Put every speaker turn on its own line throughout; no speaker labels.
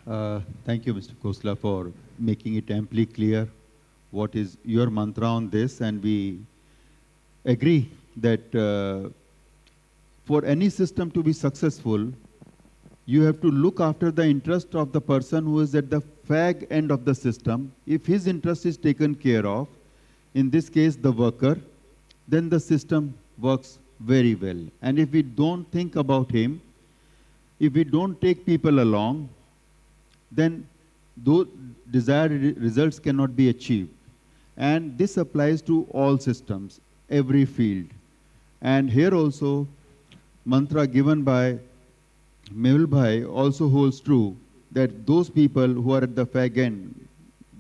Thank you, Mr. Khosla, for making it amply clear what is your mantra on this, and we agree that for any system to be successful, you have to look after the interest of the person who is at the fag end of the system. If his interest is taken care of, in this case the worker, then the system works very well. And if we don't think about him, if we don't take people along, then those desired results cannot be achieved. And this applies to all systems, every field. And here also, mantra given by Mehul Bhai also holds true that those people who are at the fag end,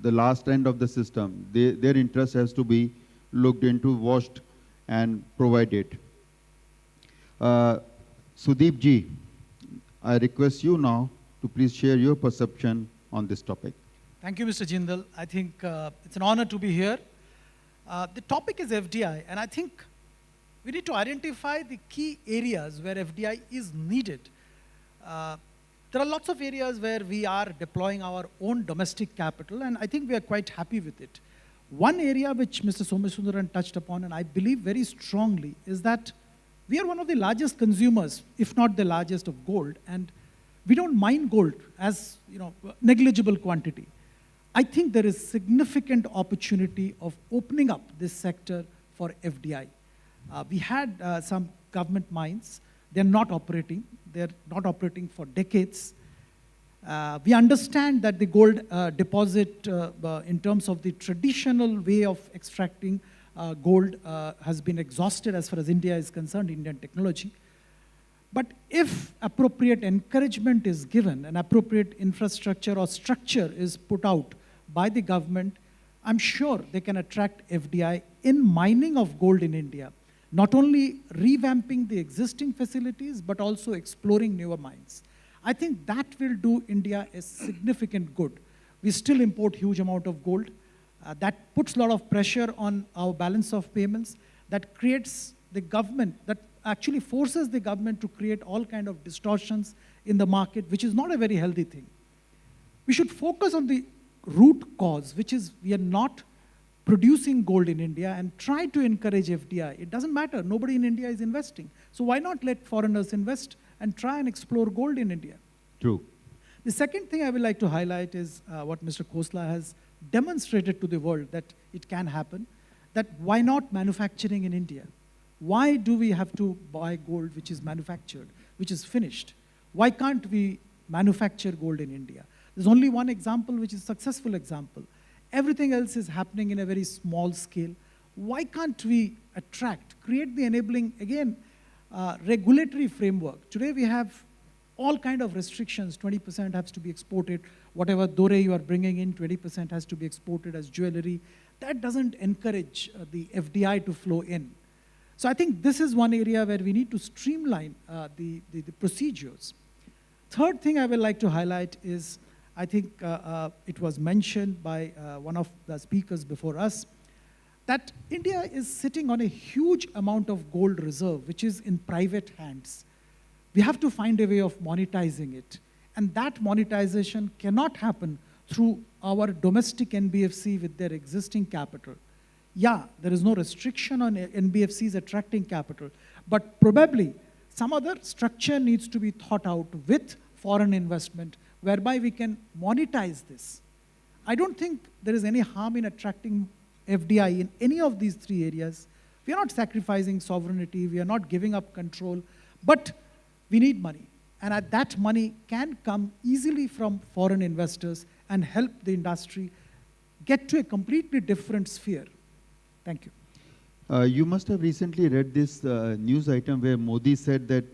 the last end of the system, their interest has to be looked into, watched, and provided. Sudeep ji, I request you now to please share your perception on this topic.
Thank you, Mr. Jindal. I think it's an honor to be here. The topic is FDI, and I think we need to identify the key areas where FDI is needed. There are lots of areas where we are deploying our own domestic capital, and I think we are quite happy with it. One area which Mr. Somasundaran touched upon, and I believe very strongly, is that we are one of the largest consumers, if not the largest, of gold, and we don't mine gold as negligible quantity. I think there is significant opportunity of opening up this sector for FDI. We had some government mines. They're not operating. They're not operating for decades. We understand that the gold deposit in terms of the traditional way of extracting gold has been exhausted as far as India is concerned, Indian technology. But if appropriate encouragement is given, and appropriate infrastructure or structure is put out by the government, I'm sure they can attract FDI in mining of gold in India. Not only revamping the existing facilities, but also exploring newer mines. I think that will do India a significant good. We still import huge amount of gold. That puts a lot of pressure on our balance of payments. That creates the government, that actually forces the government to create all kind of distortions in the market, which is not a very healthy thing. We should focus on the root cause, which is we are not producing gold in India, and try to encourage FDI. It doesn't matter, nobody in India is investing. So why not let foreigners invest and try and explore gold in India?
True.
The second thing I would like to highlight is what Mr. Khosla has demonstrated to the world that it can happen, that why not manufacturing in India? Why do we have to buy gold which is manufactured, which is finished? Why can't we manufacture gold in India? There's only one example which is a successful example. Everything else is happening in a very small scale. Why can't we attract, create the enabling, again, regulatory framework? Today we have all kind of restrictions. 20% has to be exported. Whatever dore you are bringing in, 20% has to be exported as jewelry. That doesn't encourage the FDI to flow in. So I think this is one area where we need to streamline the procedures. Third thing I would like to highlight is, I think it was mentioned by one of the speakers before us, that India is sitting on a huge amount of gold reserve, which is in private hands. We have to find a way of monetizing it. And that monetization cannot happen through our domestic NBFC with their existing capital. Yeah, there is no restriction on NBFCs attracting capital, but probably some other structure needs to be thought out with foreign investment, whereby we can monetize this. I don't think there is any harm in attracting FDI in any of these three areas. We are not sacrificing sovereignty, we are not giving up control, but we need money. And that money can come easily from foreign investors and help the industry get to a completely different sphere. Thank you.
You must have recently read this news item where Modi said that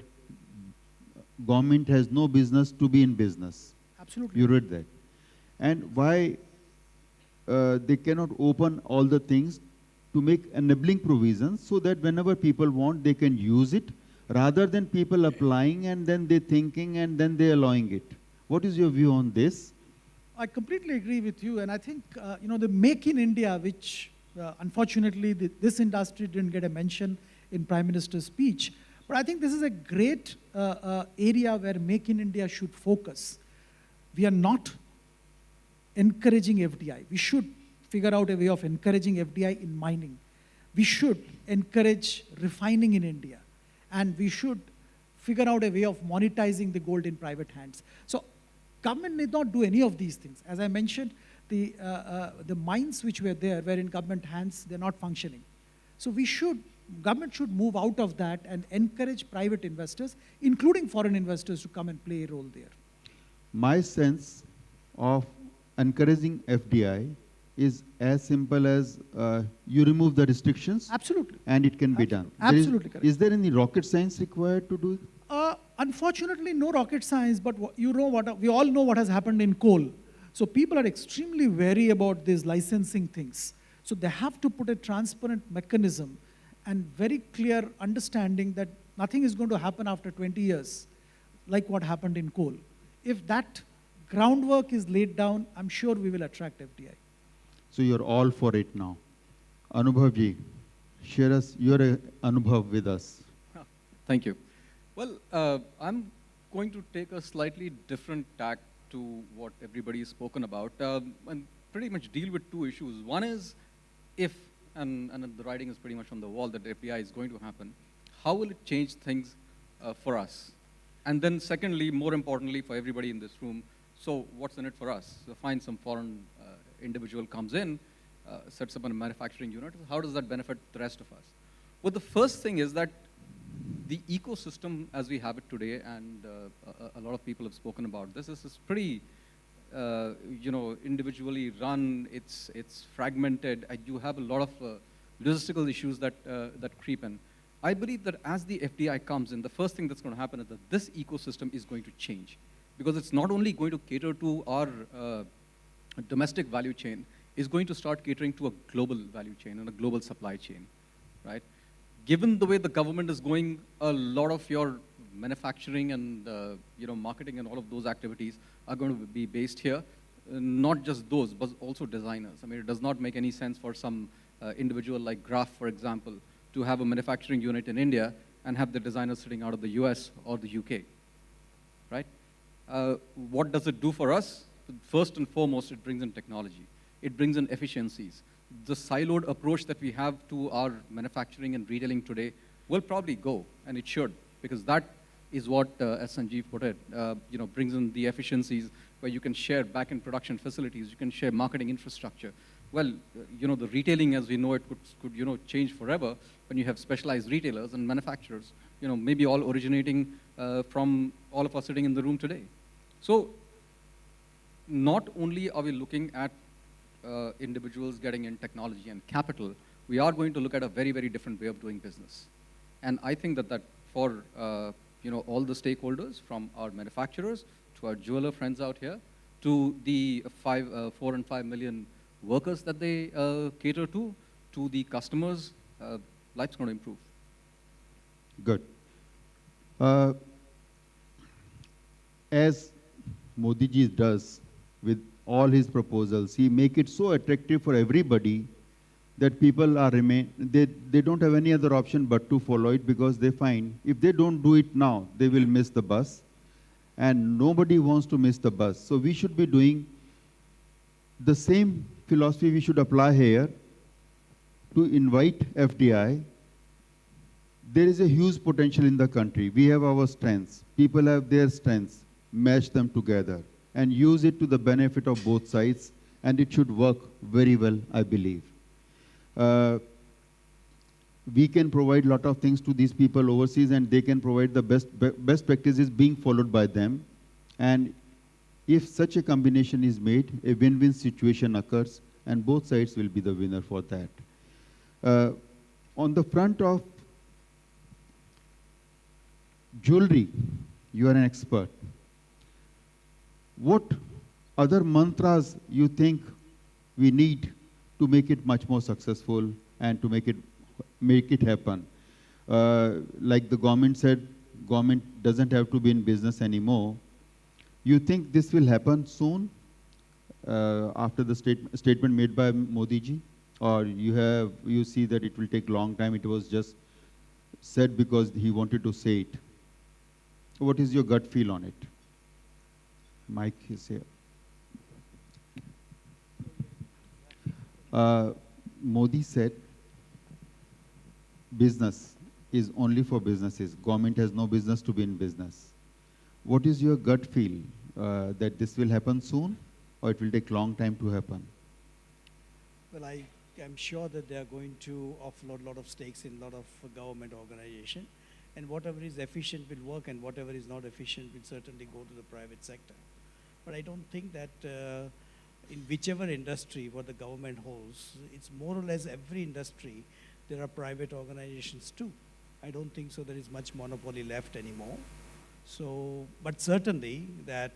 government has no business to be in business.
Absolutely.
You read that. And why they cannot open all the things to make enabling provisions so that whenever people want, they can use it, rather than people applying and then they thinking and then they allowing it. What is your view on this?
I completely agree with you, and I think the Make in India, which unfortunately this industry didn't get a mention in Prime Minister's speech, but I think this is a great area where Make in India should focus. we are not encouraging FDI. We should figure out a way of encouraging FDI in mining. We should encourage refining in India. And we should figure out a way of monetizing the gold in private hands. So government need not do any of these things. As I mentioned, the mines which were there were in government hands, they're not functioning. So government should move out of that and encourage private investors, including foreign investors, to come and play a role there.
My sense of encouraging FDI is as simple as you remove the restrictions.
Absolutely.
And it can be done.
Absolutely correct.
Is there any rocket science required to do it?
Unfortunately, no rocket science, but we all know what has happened in coal. So people are extremely wary about these licensing things. So they have to put a transparent mechanism and very clear understanding that nothing is going to happen after 20 years, like what happened in coal. If that groundwork is laid down, I'm sure we will attract FDI.
So you're all for it now. Anubhavji, share us your Anubhav with us.
Thank you. Well, I'm going to take a slightly different tack to what everybody has spoken about, and pretty much deal with two issues. One is if, and the writing is pretty much on the wall that FDI is going to happen, how will it change things for us? And then secondly, more importantly for everybody in this room, so what's in it for us? So find some foreign individual comes in, sets up a manufacturing unit, how does that benefit the rest of us? Well, the first thing is that the ecosystem as we have it today, and a lot of people have spoken about this, is pretty, individually run. It's fragmented. You have a lot of logistical issues that creep in. I believe that as the FDI comes in, the first thing that's going to happen is that this ecosystem is going to change, because it's not only going to cater to our domestic value chain, it's going to start catering to a global value chain and a global supply chain, right? Given the way the government is going, a lot of your manufacturing and marketing and all of those activities are going to be based here. Not just those, but also designers. I mean, it does not make any sense for some individual like Graf, for example, to have a manufacturing unit in India and have the designers sitting out of the US or the UK, right? What does it do for us? First and foremost, it brings in technology. It brings in efficiencies. The siloed approach that we have to our manufacturing and retailing today will probably go, and it should, because that is what, as Sanjeev put it, brings in the efficiencies where you can share back-end production facilities, you can share marketing infrastructure. Well, the retailing as we know it could change forever when you have specialized retailers and manufacturers, maybe all originating from all of us sitting in the room today. So not only are we looking at individuals getting in technology and capital, we are going to look at a very, very different way of doing business. And I think that for all the stakeholders, from our manufacturers to our jeweler friends out here, to the 4 and 5 million workers that they cater to the customers, life's going to improve.
Good. As Modi ji does with all his proposals, he make it so attractive for everybody that people they don't have any other option but to follow it, because they find if they don't do it now, they will miss the bus, and nobody wants to miss the bus. So we should be doing the same philosophy. We should apply here to invite FDI. There is a huge potential in the country. We have our strengths. People have their strengths. Match them together and use it to the benefit of both sides, and it should work very well, I believe. We can provide a lot of things to these people overseas, and they can provide the best practices being followed by them. And if such a combination is made, a win-win situation occurs, and both sides will be the winner for that. On the front of jewelry, you are an expert. What other mantras you think we need to make it much more successful and to make it happen? Like the government said, government doesn't have to be in business anymore. You think this will happen soon after the statement made by Modi ji? Or you see that it will take a long time, it was just said because he wanted to say it? What is your gut feel on it? Mic is here. Modi said business is only for businesses. Government has no business to be in business. What is your gut feel that this will happen soon or it will take long time to happen?
Well, I am sure that they are going to offload a lot of stakes in a lot of government organization, and whatever is efficient will work, and whatever is not efficient will certainly go to the private sector. But I don't think that in whichever industry what the government holds, it's more or less every industry, there are private organizations too. I don't think so there is much monopoly left anymore. So, but certainly that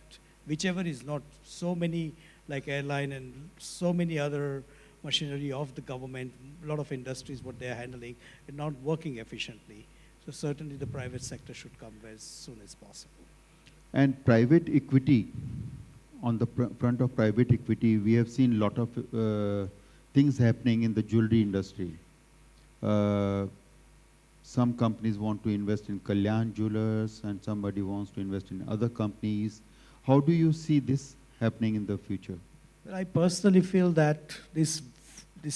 whichever is not, so many like airline and so many other machinery of the government, a lot of industries, what they are handling, are not working efficiently. So certainly the private sector should come as soon as possible.
And private equity, on the front of private equity, we have seen a lot of things happening in the jewelry industry. Some companies want to invest in Kalyan Jewelers and somebody wants to invest in other companies. How do you see this happening in the future?
Well, I personally feel that this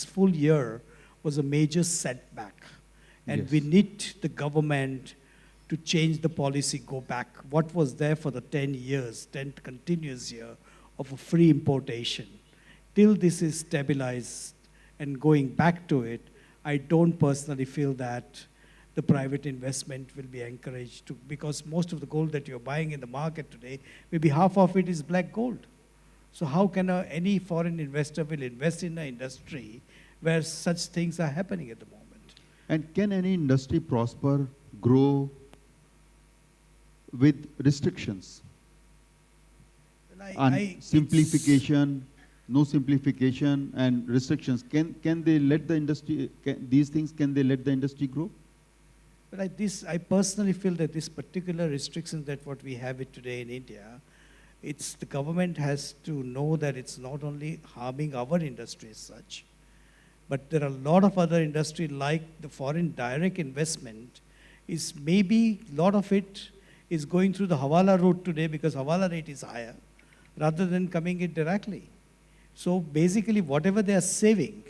full year was a major setback. And
Yes.
we need the government to change the policy, go back. What was there for the 10 years, 10 continuous year of a free importation? Till this is stabilized and going back to it, I don't personally feel that the private investment will be encouraged to, because most of the gold that you're buying in the market today, maybe half of it is black gold. So how can any foreign investor will invest in an industry where such things are happening at the moment?
And can any industry prosper, grow with restrictions?
Well,
And simplification, no simplification and restrictions. Can they let the industry, these things, can they let the industry grow?
But I personally feel that this particular restriction that what we have it today in India, it's the government has to know that it's not only harming our industry as such, but there are a lot of other industry like the foreign direct investment is maybe a lot of it is going through the Hawala route today because Hawala rate is higher rather than coming in directly. So basically whatever they are saving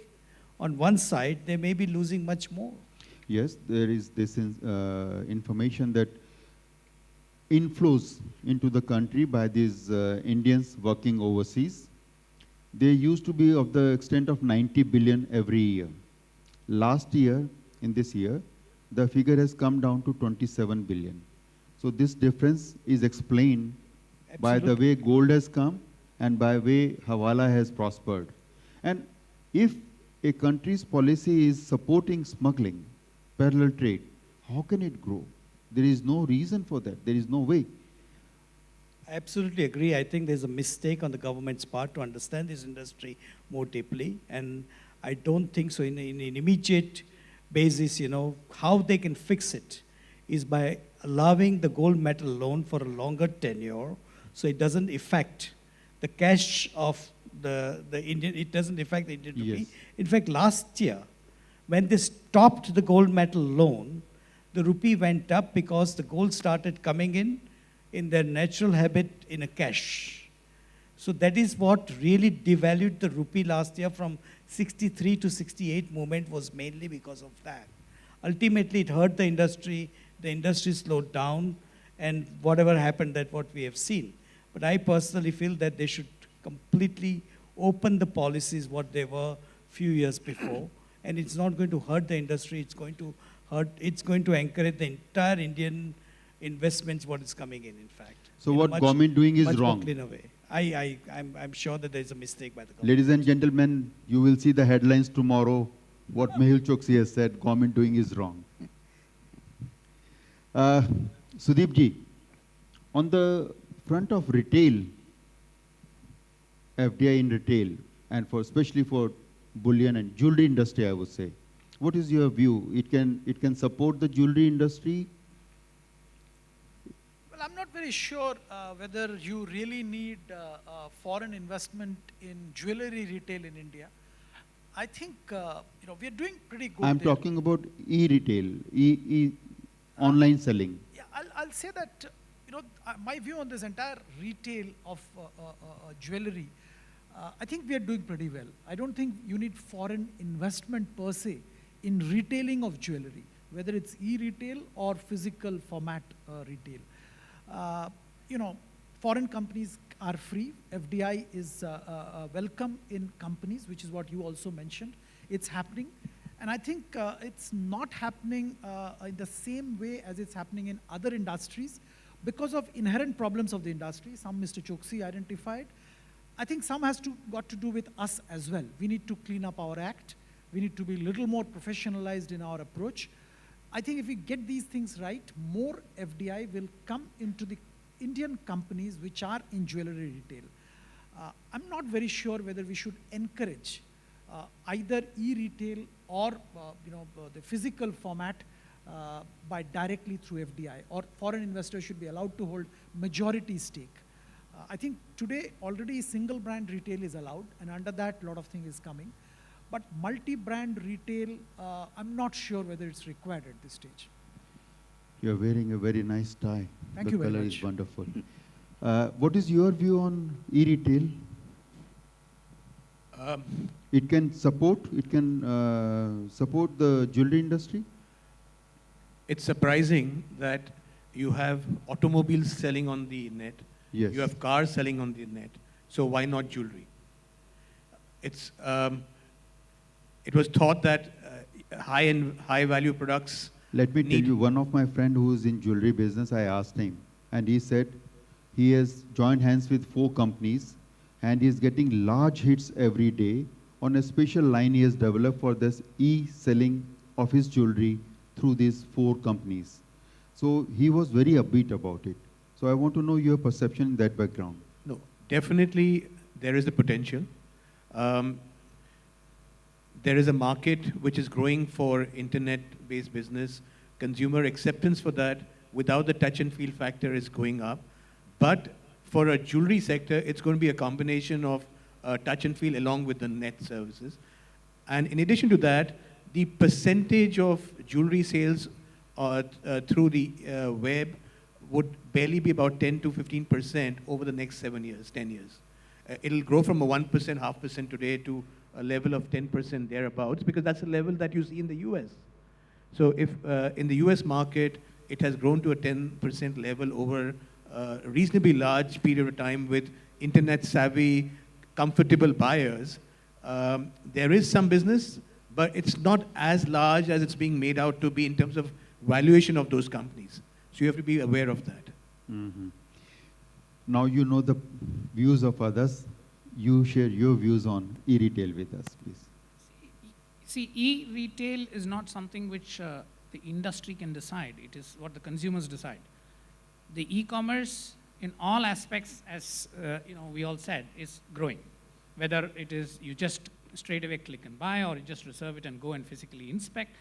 on one side, they may be losing much more.
Yes, there is this information that inflows into the country by these Indians working overseas. They used to be of the extent of 90 billion every year. Last year, in this year, the figure has come down to 27 billion. So this difference is explained by the way gold has come and by way Hawala has prospered. And if a country's policy is supporting smuggling, parallel trade, how can it grow? There is no reason for that. There is no way.
I absolutely agree. I think there's a mistake on the government's part to understand this industry more deeply. And I don't think so in an immediate basis, how they can fix it is by allowing the gold metal loan for a longer tenure so it doesn't affect the cash of the Indian, it doesn't affect the Indian rupee.
Yes.
In fact, last year, when they stopped the gold metal loan, the rupee went up because the gold started coming in their natural habit in a cash. So that is what really devalued the rupee last year from 63 to 68 movement was mainly because of that. Ultimately, it hurt the industry slowed down, and whatever happened, that what we have seen. But I personally feel that they should completely open the policies what they were few years before, and it's not going to hurt the industry, it's going to encourage the entire Indian investments what is coming in fact.
So
In a
what
much-
government doing is
much more
wrong.
cleaner way. I'm sure that there is a mistake by the government.
Ladies and gentlemen, you will see the headlines tomorrow. What Mehul Choksi has said, government doing is wrong. Sudeep ji, on the front of retail, FDI in retail, and especially for bullion and jewelry industry, I would say, what is your view? It can support the jewelry industry?
Well, I'm not very sure whether you really need foreign investment in jewelry retail in India. I think we are doing pretty good.
I'm
there.
talking about e-retail, online selling.
Yeah, I'll say that my view on this entire retail of jewelry, I think we are doing pretty well. I don't think you need foreign investment per se in retailing of jewelry, whether it's e-retail or physical format retail. Uh, you know, foreign companies are free. FDI is welcome in companies, which is what you also mentioned. It's happening. And I think it's not happening in the same way as it's happening in other industries because of inherent problems of the industry. Some Mr. Choksi identified. I think some has got to do with us as well. We need to clean up our act. We need to be a little more professionalized in our approach. I think if we get these things right, more FDI will come into the Indian companies which are in jewelry retail. I'm not very sure whether we should encourage either e-retail or the physical format by directly through FDI, or foreign investors should be allowed to hold majority stake. I think today already single brand retail is allowed, and under that a lot of things is coming. But multi-brand retail, I'm not sure whether it's required at this stage.
You're wearing a very nice tie.
Thank
the
you very
color
much.
is wonderful. What is your view on e-retail? It can support the jewelry industry?
It's surprising that you have automobiles selling on the net.
Yes.
You have cars selling on the net. So why not jewelry? It was thought that high-end, high-value products.
Let me tell you, one of my friend who is in jewelry business, I asked him, and he said he has joined hands with 4 companies, and he is getting large hits every day on a special line he has developed for this e-selling of his jewelry through these 4 companies. So he was very upbeat about it. So I want to know your perception in that background.
No, definitely there is the potential. There is a market which is growing for internet-based business. Consumer acceptance for that without the touch and feel factor is going up. But for a jewelry sector, it's going to be a combination of touch and feel along with the net services. And in addition to that, the percentage of jewelry sales through the web would barely be about 10 to 15% over the next 7 years, 10 years. It'll grow from a 1%, 0.5% today to a level of 10% thereabouts, because that's the level that you see in the US. So if in the US market, it has grown to a 10% level over a reasonably large period of time with internet savvy, comfortable buyers, there is some business, but it's not as large as it's being made out to be in terms of valuation of those companies. So you have to be aware of that.
Mm-hmm. Now you know the views of others. You share your views on e-retail with us, please.
See, e-retail is not something which the industry can decide. It is what the consumers decide. The e-commerce in all aspects, as we all said, is growing. Whether it is you just straight away click and buy, or you just reserve it and go and physically inspect,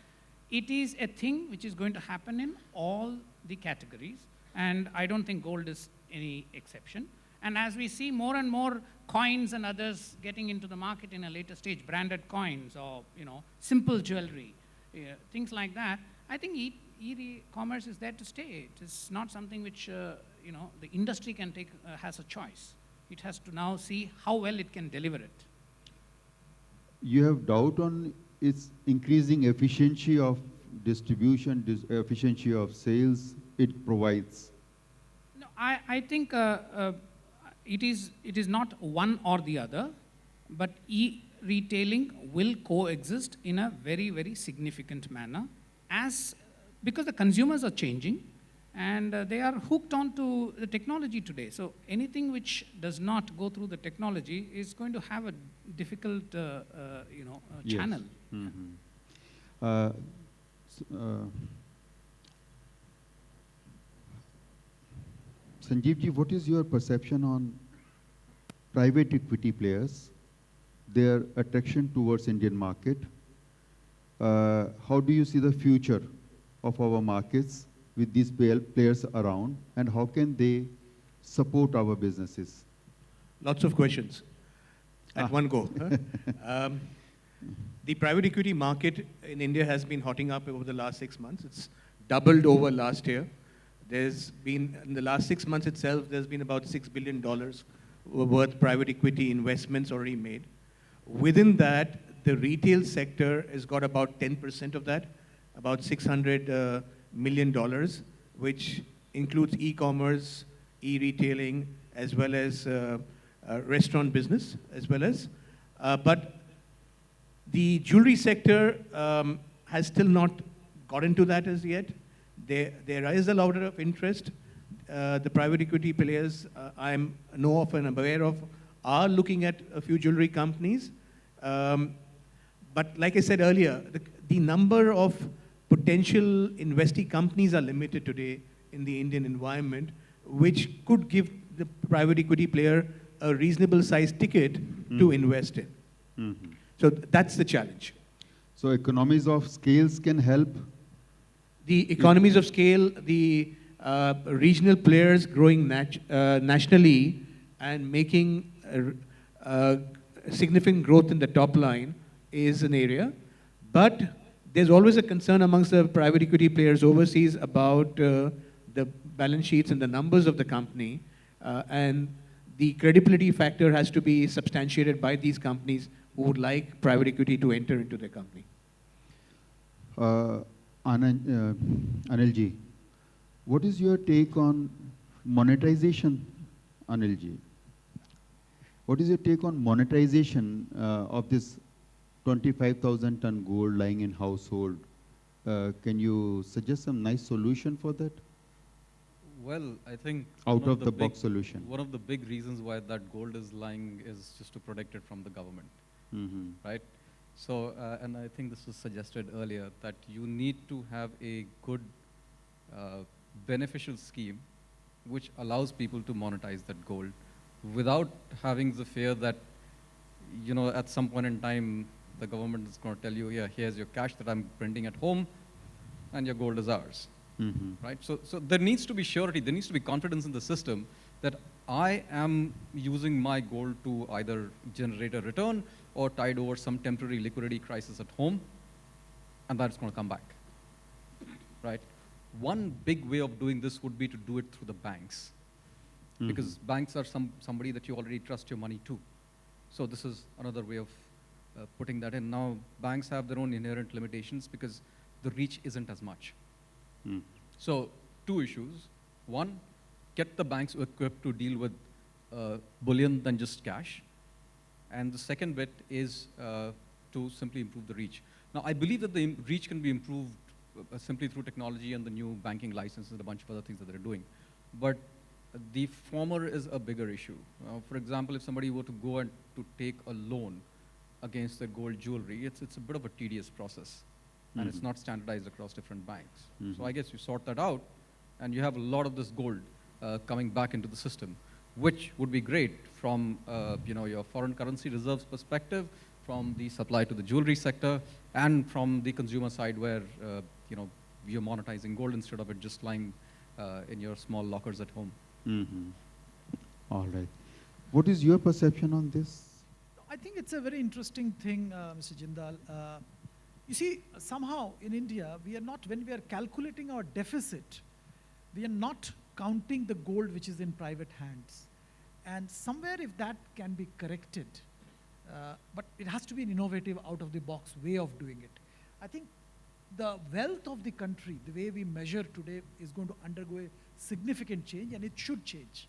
it is a thing which is going to happen in all the categories, and I don't think gold is any exception. And as we see more and more coins and others getting into the market in a later stage, branded coins or simple jewelry, things like that, I think e-commerce is there to stay. It is not something which the industry can take has a choice. It has to now see how well it can deliver it.
You have doubt on its increasing efficiency of distribution, efficiency of sales it provides?
No, I think it is not one or the other, but e-retailing will coexist in a very, very significant manner because the consumers are changing and they are hooked onto the technology today. So anything which does not go through the technology is going to have a difficult
Yes.
channel.
Mm-hmm. Sanjeev ji, what is your perception on private equity players, their attraction towards Indian market? How do you see the future of our markets with these players around, and how can they support our businesses?
Lots of questions at one go. The private equity market in India has been hotting up over the last 6 months. It's doubled over last year. There's been, in the last 6 months itself, there's been about $6 billion worth private equity investments already made. Within that, the retail sector has got about 10% of that, about $600 million, which includes e-commerce, e-retailing, as well as restaurant business, as well as. But the jewelry sector has still not got into that as yet. There is a lot of interest. The private equity players I know of and aware of are looking at a few jewelry companies. But like I said earlier, the number of potential investee companies are limited today in the Indian environment, which could give the private equity player a reasonable sized ticket to invest in.
Mm-hmm.
So that's the challenge.
So economies of scales can help.
The economies of scale, the regional players growing nationally and making significant growth in the top line is an area. But there's always a concern amongst the private equity players overseas about the balance sheets and the numbers of the company. And the credibility factor has to be substantiated by these companies who would like private equity to enter into their company.
Anilji, what is your take on monetization, Anilji? What is your take on monetization of this 25,000 ton gold lying in household? Can you suggest some nice solution for that?
Well, I think
Out of the box solution.
one of the big reasons why that gold is lying is just to protect it from the government,
Mm-hmm.
right? So, and I think this was suggested earlier, that you need to have a good beneficial scheme which allows people to monetize that gold without having the fear that, you know, at some point in time, the government is going to tell you, yeah, here's your cash that I'm printing at home, and your gold is ours,
Mm-hmm.
right? So there needs to be surety, there needs to be confidence in the system that I am using my gold to either generate a return or tide over some temporary liquidity crisis at home, and that's going to come back, right? One big way of doing this would be to do it through the banks, because banks are somebody that you already trust your money to. So this is another way of putting that in. Now, banks have their own inherent limitations because the reach isn't as much.
Mm.
So, two issues. One, get the banks equipped to deal with bullion than just cash. And the second bit is to simply improve the reach. Now, I believe that the reach can be improved simply through technology and the new banking licenses and a bunch of other things that they're doing. But the former is a bigger issue. For example, if somebody were to go and to take a loan against their gold jewelry, it's a bit of a tedious process. And it's not standardized across different banks. So I guess you sort that out, and you have a lot of this gold coming back into the system, which would be great from your foreign currency reserves perspective, from the supply to the jewelry sector, and from the consumer side where you're monetizing gold instead of it just lying in your small lockers at home.
Mm-hmm. All right. What is your perception on this?
I think it's a very interesting thing, Mr. Jindal. You see, somehow in India, we are not, when we are calculating our deficit, we are not counting the gold which is in private hands. And somewhere if that can be corrected, but it has to be an innovative, out-of-the-box way of doing it. I think the wealth of the country, the way we measure today, is going to undergo a significant change, and it should change.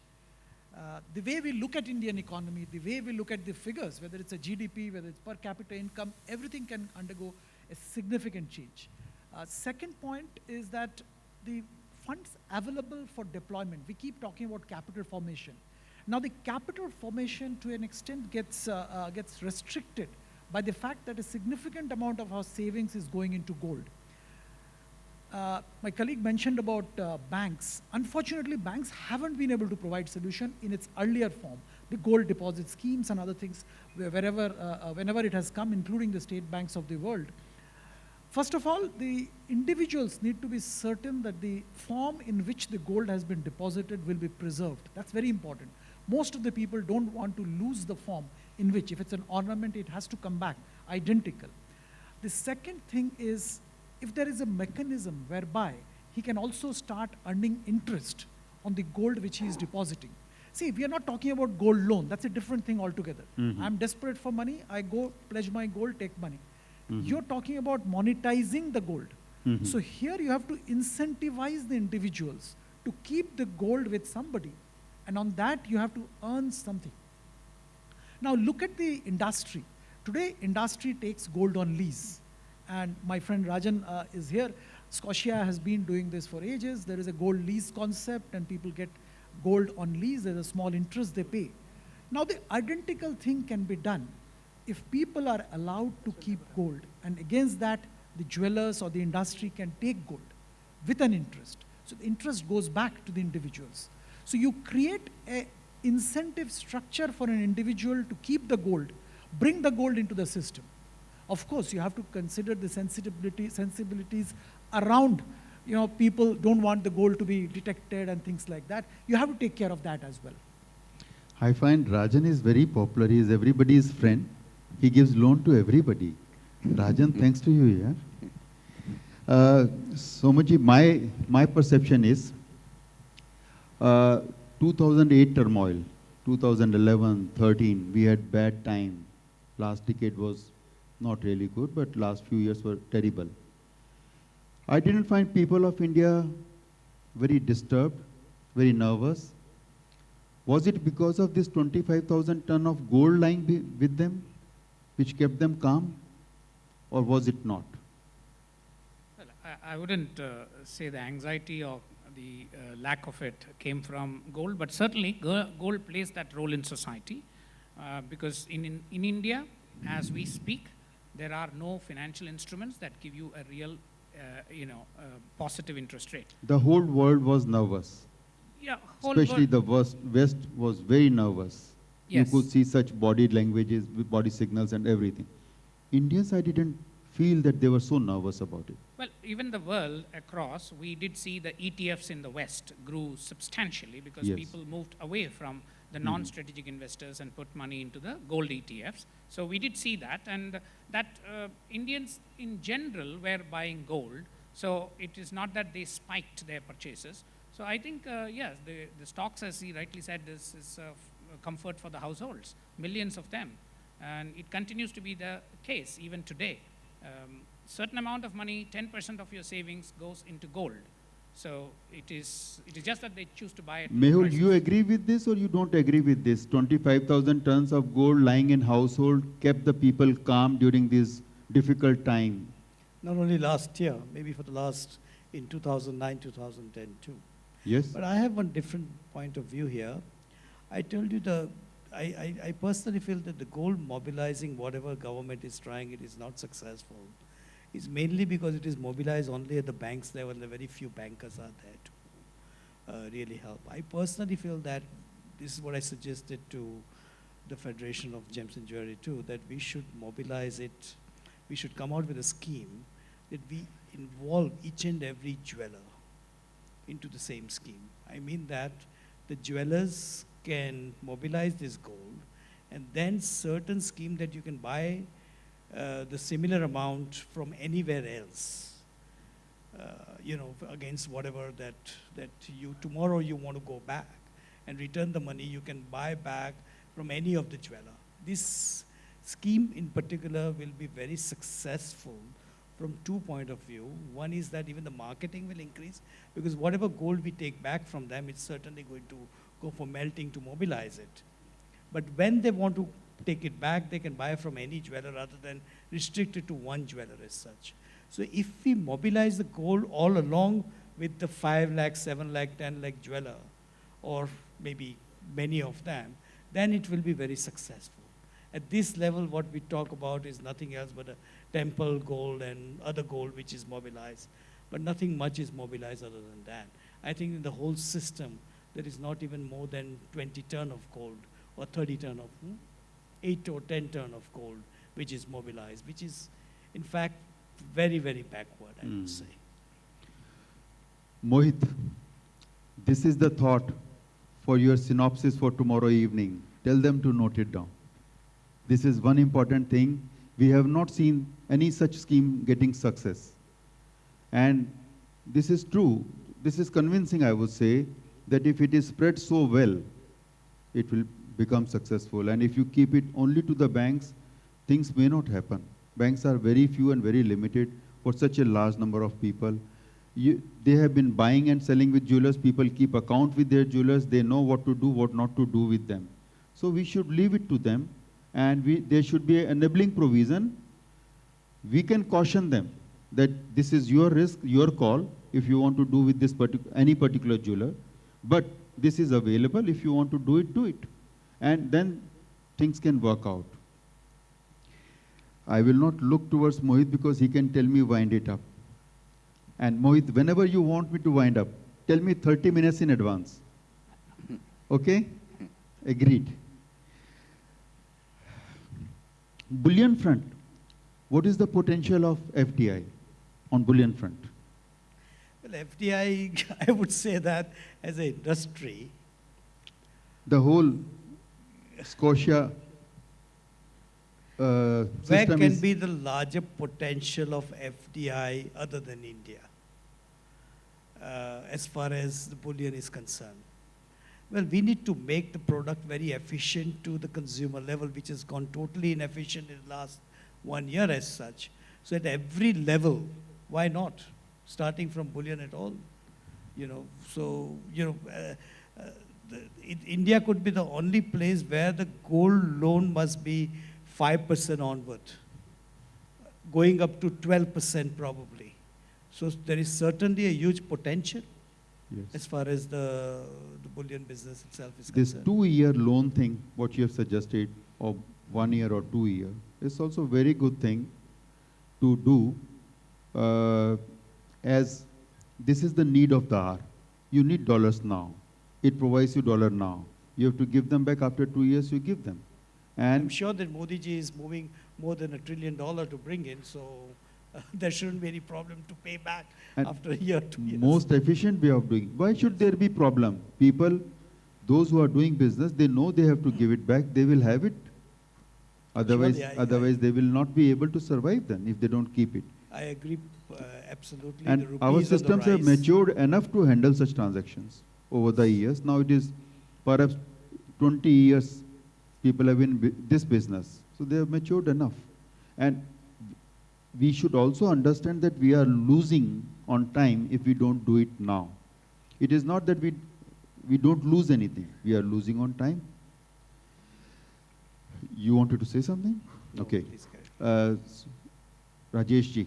The way we look at Indian economy, the way we look at the figures, whether it's a GDP, whether it's per capita income, everything can undergo a significant change. Second point is that the funds available for deployment, we keep talking about capital formation. Now the capital formation to an extent gets restricted by the fact that a significant amount of our savings is going into gold. My colleague mentioned about banks. Unfortunately, banks haven't been able to provide solution in its earlier form. The gold deposit schemes and other things, whenever it has come, including the state banks of the world. First of all, the individuals need to be certain that the form in which the gold has been deposited will be preserved. That's very important. Most of the people don't want to lose the form in which, if it's an ornament, it has to come back identical. The second thing is, if there is a mechanism whereby he can also start earning interest on the gold which he is depositing. See, we are not talking about gold loan. That's a different thing altogether. I'm desperate for money. I go pledge my gold, take money. You're talking about monetizing the gold. So here you have to incentivize the individuals to keep the gold with somebody. And on that, you have to earn something. Now look at the industry. Today, industry takes gold on lease. And my friend Rajan is here. Scotia has been doing this for ages. There is a gold lease concept and people get gold on lease. There's a small interest they pay. Now the identical thing can be done if people are allowed to keep gold, and against that, the jewelers or the industry can take gold with an interest. So the interest goes back to the individuals. So you create a incentive structure for an individual to keep the gold, bring the gold into the system. Of course, you have to consider the sensibilities around, people don't want the gold to be detected and things like that. You have to take care of that as well.
I find Rajan is very popular. He is everybody's friend. He gives loan to everybody. Rajan, thanks to you, yeah. Somaji, my perception is 2008 turmoil, 2011, 13, we had bad time. Last decade was not really good, but last few years were terrible. I didn't find people of India very disturbed, very nervous. Was it because of this 25,000 ton of gold lying with them, which kept them calm, or was it not?
Well, I wouldn't say the anxiety or the lack of it came from gold, but certainly gold plays that role in society because in India, as we speak, there are no financial instruments that give you a real, positive interest rate.
The whole world was nervous.
Yeah,
Especially the West was very nervous.
Yes.
You could see such body languages, body signals and everything. Indians, I didn't feel that they were so nervous about it.
Well, even the world across, we did see the ETFs in the West grew substantially because
Yes.
people moved away from the non-strategic investors and put money into the gold ETFs. So we did see that, and that Indians in general were buying gold. So it is not that they spiked their purchases. So I think, yes, the stocks, as he rightly said, this is comfort for the households, millions of them. And it continues to be the case even today. Certain amount of money, 10% of your savings goes into gold. So it is just that they choose to buy it.
Mehul, you agree with this or you don't agree with this? 25,000 tons of gold lying in household kept the people calm during this difficult time.
Not only last year, maybe for the last, in 2009, 2010 too.
Yes?
But I have one different point of view here. I told you I personally feel that the gold mobilizing whatever government is trying, it is not successful. It's mainly because it is mobilized only at the banks level, and very few bankers are there to really help. I personally feel that this is what I suggested to the Federation of Gems and Jewelry too, that we should mobilize it. We should come out with a scheme that we involve each and every jeweler into the same scheme. I mean that the jewelers can mobilize this gold, and then certain scheme that you can buy the similar amount from anywhere else, against whatever that you tomorrow you want to go back and return the money, you can buy back from any of the jeweler. This scheme in particular will be very successful from two points of view. One is that even the marketing will increase, because whatever gold we take back from them, it's certainly going to go for melting to mobilize it. But when they want to take it back, they can buy from any jeweler rather than restrict it to one jeweler as such. So if we mobilize the gold all along with the 5 lakh, 7 lakh, 10 lakh jeweler, or maybe many of them, then it will be very successful. At this level, what we talk about is nothing else but a temple gold and other gold which is mobilized. But nothing much is mobilized other than that. I think in the whole system, there is not even more than 20 ton of gold or 30 ton of 8 or 10 ton of gold which is mobilized, which is in fact very, very backward, I would say.
Mohit, this is the thought for your synopsis for tomorrow evening. Tell them to note it down. This is one important thing. We have not seen any such scheme getting success. And this is true. This is convincing, I would say, that if it is spread so well, it will become successful. And if you keep it only to the banks, things may not happen. Banks are very few and very limited for such a large number of people. They have been buying and selling with jewelers. People keep account with their jewelers. They know what to do, what not to do with them. So we should leave it to them, and there should be an enabling provision. We can caution them that this is your risk, your call, if you want to do with this any particular jeweler. But this is available. If you want to do it, do it. And then things can work out. I will not look towards Mohit because he can tell me wind it up. And Mohit, whenever you want me to wind up, tell me 30 minutes in advance. Okay? Agreed. Bullion front. What is the potential of FDI on bullion front?
Well, FDI, I would say that as an industry,
The whole Scotia
where
system
can
is
be the larger potential of FDI other than India, as far as the bullion is concerned? Well, we need to make the product very efficient to the consumer level, which has gone totally inefficient in the last 1 year as such. So at every level, why not? Starting from bullion at all, India could be the only place where the gold loan must be 5% onward, going up to 12% probably. So there is certainly a huge potential
yes.
as far as the bullion business itself is
This
concerned.
2-year loan thing, what you have suggested, or 1 year or 2 year, is also a very good thing to do, as this is the need of the hour. You need dollars now. It provides you dollar now. You have to give them back after 2 years, you give them.
I'm
And
sure that Modi ji is moving more than $1 trillion to bring in, so there shouldn't be any problem to pay back
And
after a year, 2 years.
most efficient way of doing. Why should there be problem? People, those who are doing business, they know they have to give it back. They will have it. Otherwise,
Surely,
otherwise they will not be able to survive then if they don't keep it.
I agree absolutely. The
And
rupees
our
on the
systems have
rise.
matured enough to handle such transactions over the years. Now it is perhaps 20 years people have been this business. So they have matured enough. And we should also understand that we are losing on time if we don't do it now. It is not that we don't lose anything. We are losing on time. You wanted to say something?
No,
Okay.
please carry on.
Rajesh ji.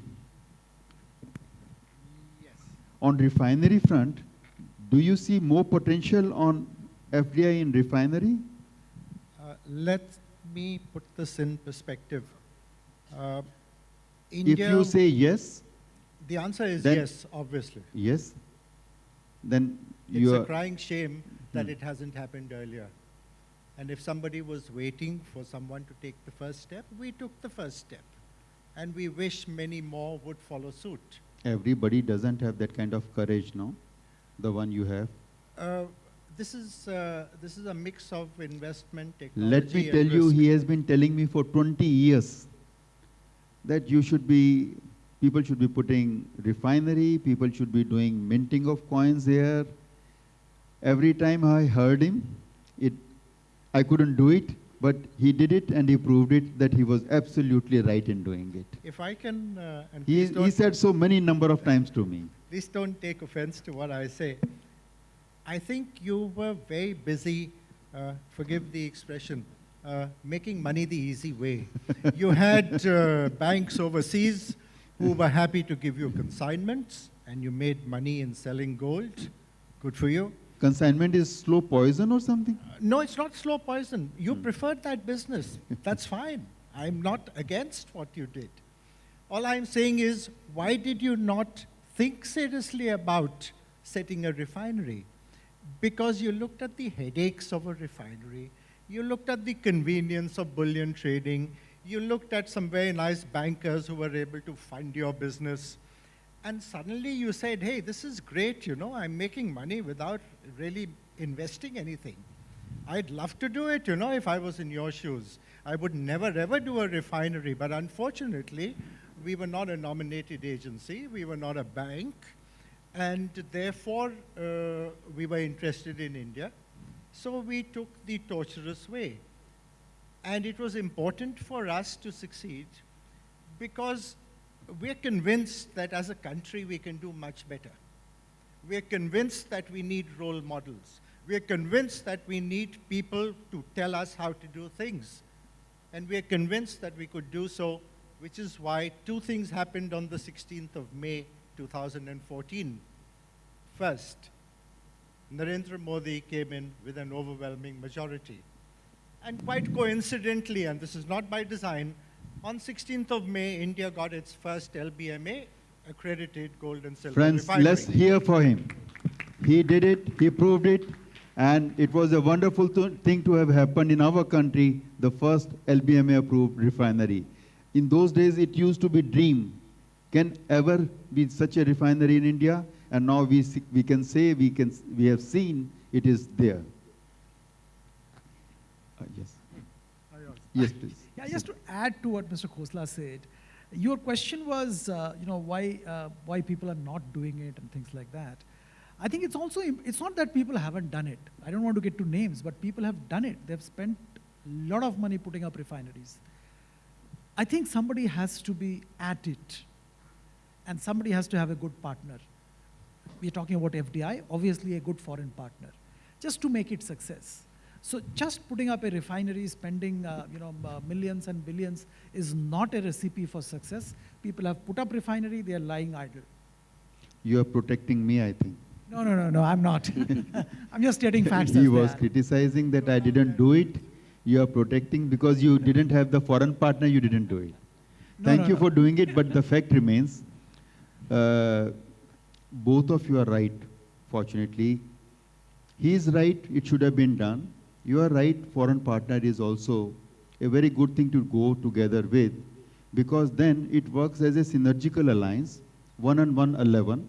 On refinery front, do you see more potential on FDI in refinery?
Let me put this in perspective.
If
India,
you say yes,
the answer is
then-
yes, obviously.
yes, then
It's
you
a
are,
crying shame that
Hmm.
it hasn't happened earlier. And if somebody was waiting for someone to take the first step, we took the first step. And we wish many more would follow suit.
everybody doesn't have that kind of courage, no? The one you have.
This is a mix of investment, technology,
Let me
and
tell you,
risk.
he has been telling me for 20 years that people should be putting refinery, people should be doing minting of coins here. Every time I heard him, I couldn't do it, but he did it and he proved it that he was absolutely right in doing it.
If I can, and
He
please don't,
said so many number of times to me.
please don't take offense to what I say. I think you were very busy, forgive the expression, making money the easy way. You had banks overseas who were happy to give you consignments, and you made money in selling gold. Good for you.
Consignment is slow poison or something?
No, it's not slow poison. You preferred that business. That's fine. I'm not against what you did. All I'm saying is, why did you not think seriously about setting a refinery? Because you looked at the headaches of a refinery, you looked at the convenience of bullion trading, you looked at some very nice bankers who were able to fund your business, and suddenly you said, hey, this is great, I'm making money without really investing anything. I'd love to do it, if I was in your shoes. I would never ever do a refinery, but unfortunately, we were not a nominated agency, we were not a bank, And therefore, we were interested in India. So we took the torturous way. And it was important for us to succeed because we're convinced that as a country we can do much better. We're convinced that we need role models. We're convinced that we need people to tell us how to do things. And we're convinced that we could do so, which is why two things happened on the 16th of May, 2014. First, Narendra Modi came in with an overwhelming majority. And quite coincidentally, and this is not by design, on 16th of May, India got its first LBMA accredited gold and silver
Friends,
refinery.
let's hear for him. He did it, he proved it, and it was a wonderful thing to have happened in our country, the first LBMA approved refinery. In those days, it used to be dream. Can ever be such a refinery in India? And now we can say, we have seen it is there. Yes. Yes, please.
Yeah, just to add to what Mr. Khosla said, your question was, why people are not doing it and things like that. I think it's also, it's not that people haven't done it. I don't want to get to names, but people have done it. They've spent a lot of money putting up refineries. I think somebody has to be at it, and somebody has to have a good partner. We're talking about FDI, obviously a good foreign partner, just to make it success. So just putting up a refinery, spending millions and billions is not a recipe for success. People have put up refinery, they are lying idle.
You are protecting me, I think.
No, I'm not. I'm just stating facts.
He was criticizing that I didn't do it. You are protecting because you didn't have the foreign partner, you didn't do it. Thank you for doing it, but the fact remains, both of you are right, fortunately. He is right, it should have been done. You are right, foreign partner is also a very good thing to go together with, because then it works as a synergical alliance, 1 and 1, 11.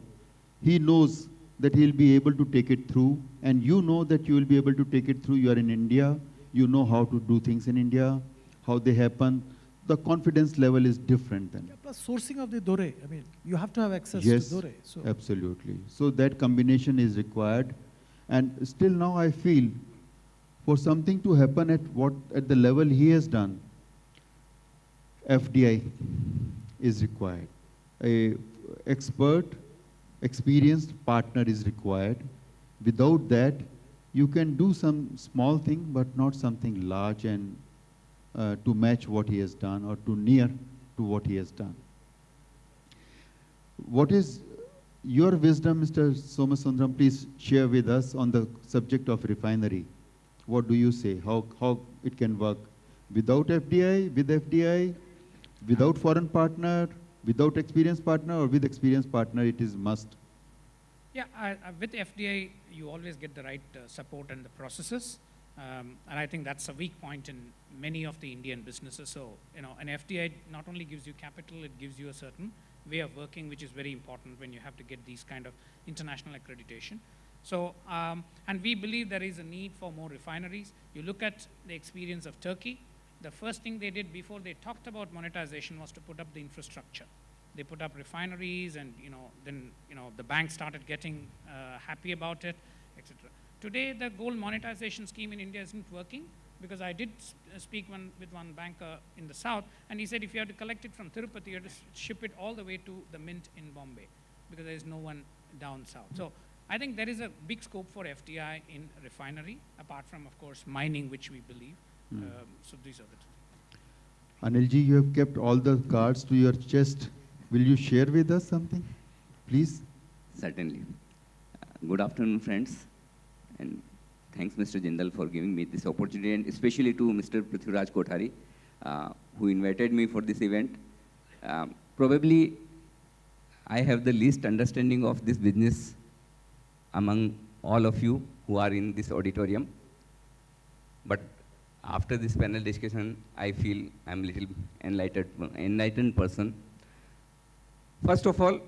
He knows that he'll be able to take it through, and you know that you will be able to take it through. You are in India, you know how to do things in India, how they happen. The confidence level is different then.
Yeah, plus sourcing of the dore. I mean, you have to have access
Yes,
to dore. So.
absolutely. So that combination is required. And still now I feel for something to happen at the level he has done, FDI is required. A expert, experienced partner is required. Without that, you can do some small thing, but not something large and to match what he has done or to near to what he has done. What is your wisdom, Mr. Somasundram? Please share with us on the subject of refinery. What do you say? How it can work without FDI, with FDI, without foreign partner, without experienced partner, or with experienced partner? It is must.
Yeah, with FDI, you always get the right support and the processes. And I think that's a weak point in many of the Indian businesses. So, an FDI not only gives you capital, it gives you a certain way of working, which is very important when you have to get these kind of international accreditation. So, and we believe there is a need for more refineries. You look at the experience of Turkey. The first thing they did before they talked about monetization was to put up the infrastructure. They put up refineries, and then the banks started getting happy about it, etc. Today, the gold monetization scheme in India isn't working, because I did speak with one banker in the south, and he said if you have to collect it from Tirupati, you have to ship it all the way to the mint in Bombay, because there is no one down south. So I think there is a big scope for FDI in refinery, apart from, of course, mining, which we believe. So these are the two.
Anilji, you have kept all the cards to your chest. Will you share with us something, please?
Certainly. Good afternoon, friends. And thanks, Mr. Jindal, for giving me this opportunity, and especially to Mr. Prithviraj Kothari, who invited me for this event. Probably, I have the least understanding of this business among all of you who are in this auditorium. But after this panel discussion, I feel I'm a little enlightened person. First of all,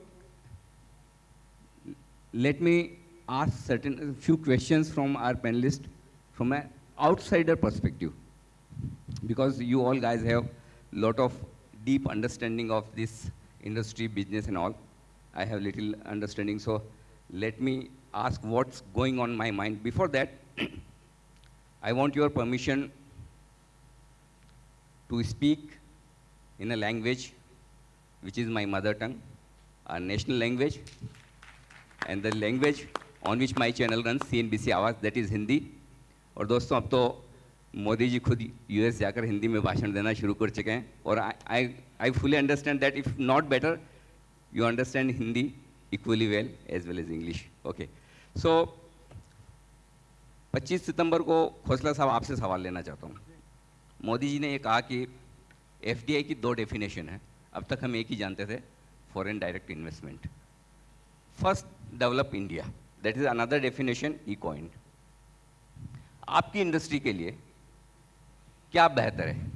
let me ask a few questions from our panelists from an outsider perspective, because you all guys have a lot of deep understanding of this industry, business and all. I have little understanding, so let me ask what's going on my mind. Before that, I want your permission to speak in a language which is my mother tongue, our national language, and the language on which my channel runs, CNBC Awaaz, that is Hindi. और दोस्तों अब तो मोदी जी खुद US जाकर हिंदी में भाषण देना शुरू कर चुके हैं और I fully understand that if not better, you understand Hindi equally well as English. Okay. So 25 सितंबर को खोसला साहब आपसे सवाल लेना चाहता हूँ. मोदी जी ने ये कहा कि एफडीआई की 2 डेफिनेशन है. अब तक हम एक ही जानते थे, foreign direct investment. First, develop India, that is another definition E coin. आपकी इंडस्ट्री के लिए क्या बेहतर है?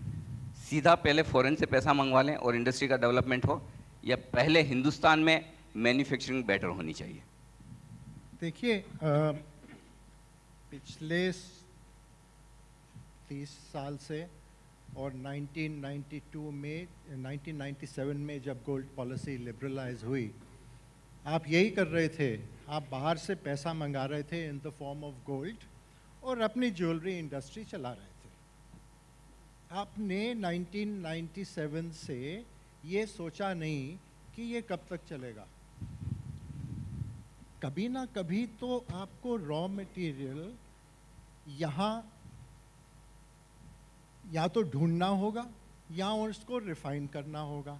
सीधा पहले फॉरेन से पैसा मंगवा लें और इंडस्ट्री का डेवलपमेंट हो, या पहले हिंदुस्तान में मैन्युफैक्चरिंग बेटर होनी चाहिए?
देखिए, पिछले 30 साल से और 1992 में 1997 में जब गोल्ड पॉलिसी लिबरलाइज हुई, आप यही कर रहे थे. आप बाहर से पैसा मंगा रहे थे in the form of gold और अपनी ज्वेलरी इंडस्ट्री चला रहे थे. आपने 1997 से ये सोचा नहीं कि ये कब तक चलेगा. कभी ना कभी तो आपको रॉ मटेरियल यहाँ या तो ढूंढना होगा या उसको रिफाइन करना होगा.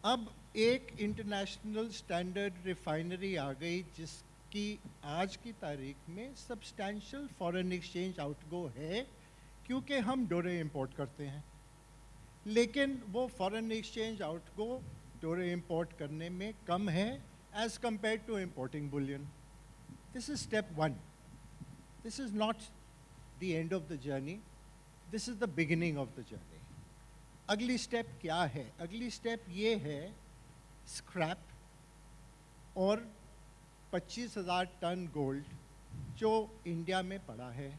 अब एक इंटरनेशनल स्टैंडर्ड रिफाइनरी आ गई जिसकी आज की तारीख में सब्सटैंशियल फॉरेन एक्सचेंज आउटगो है, क्योंकि हम डोरे इंपोर्ट करते हैं. लेकिन वो फॉरेन एक्सचेंज आउटगो डोरे इंपोर्ट करने में कम है as compare to importing bullion. This is step 1. This is not the end of the journey. This is the beginning of the journey. अगली स्टेप क्या है? अगली स्टेप ये है स्क्रैप और 25,000 टन गोल्ड जो इंडिया में पड़ा है.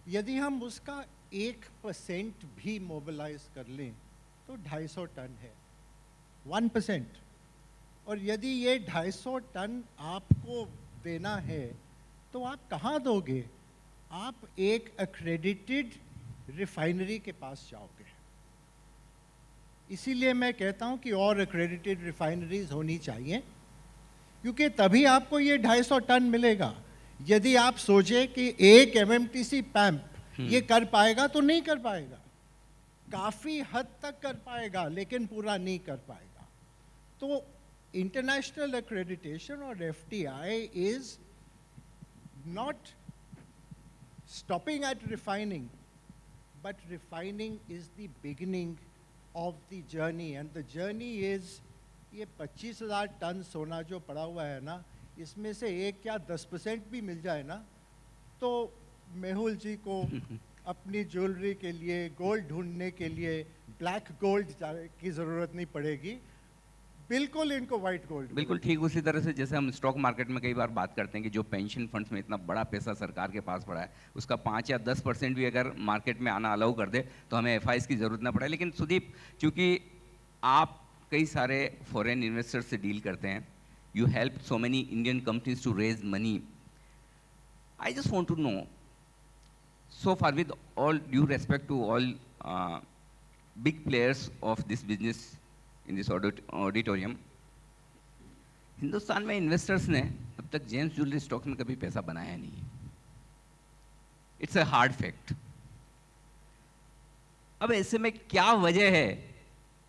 यदि हम उसका 1% भी मोबिलाइज कर लें तो 250 टन है. 1%. और यदि ये 250 टन आपको देना है तो आप कहाँ दोगे? आप एक एक्रेडिटेड रिफाइनरी के पास जाओगे. इसीलिए मैं कहता हूं कि और एक्रेडिटेड रिफाइनरीज होनी चाहिए, क्योंकि तभी आपको ये 250 टन मिलेगा. यदि आप सोचे कि एक एमएमटीसी पैम्प ये कर पाएगा तो नहीं कर पाएगा. काफ़ी हद तक कर पाएगा लेकिन पूरा नहीं कर पाएगा. तो इंटरनेशनल एक्रेडिटेशन और FTI is not stopping at refining, but refining is the beginning of the journey, and the journey is ये 25,000 टन सोना जो पड़ा हुआ है ना, इसमें से 1 या 10% भी मिल जाए ना तो मेहुल जी को अपनी ज्वेलरी के लिए गोल्ड ढूंढने के लिए ब्लैक गोल्ड की ज़रूरत नहीं पड़ेगी. बिल्कुल इनको वाइट गोल्ड.
बिल्कुल ठीक उसी तरह से जैसे हम स्टॉक मार्केट में कई बार बात करते हैं कि जो पेंशन फंड्स में इतना बड़ा पैसा सरकार के पास पड़ा है, उसका 5 या 10% भी अगर मार्केट में आना अलाउ कर दे तो हमें एफआईएस की ज़रूरत ना पड़े. लेकिन सुदीप, चूँकि आप कई सारे फॉरेन इन्वेस्टर्स से डील करते हैं, you help so many Indian companies to raise money. I just want to know, so far with all due respect to all big players of this business in this auditorium, Hindustan में investors ने अब तक James jewellery stocks में कभी पैसा बनाया नहीं. It's a hard fact. अब ऐसे में क्या वजह है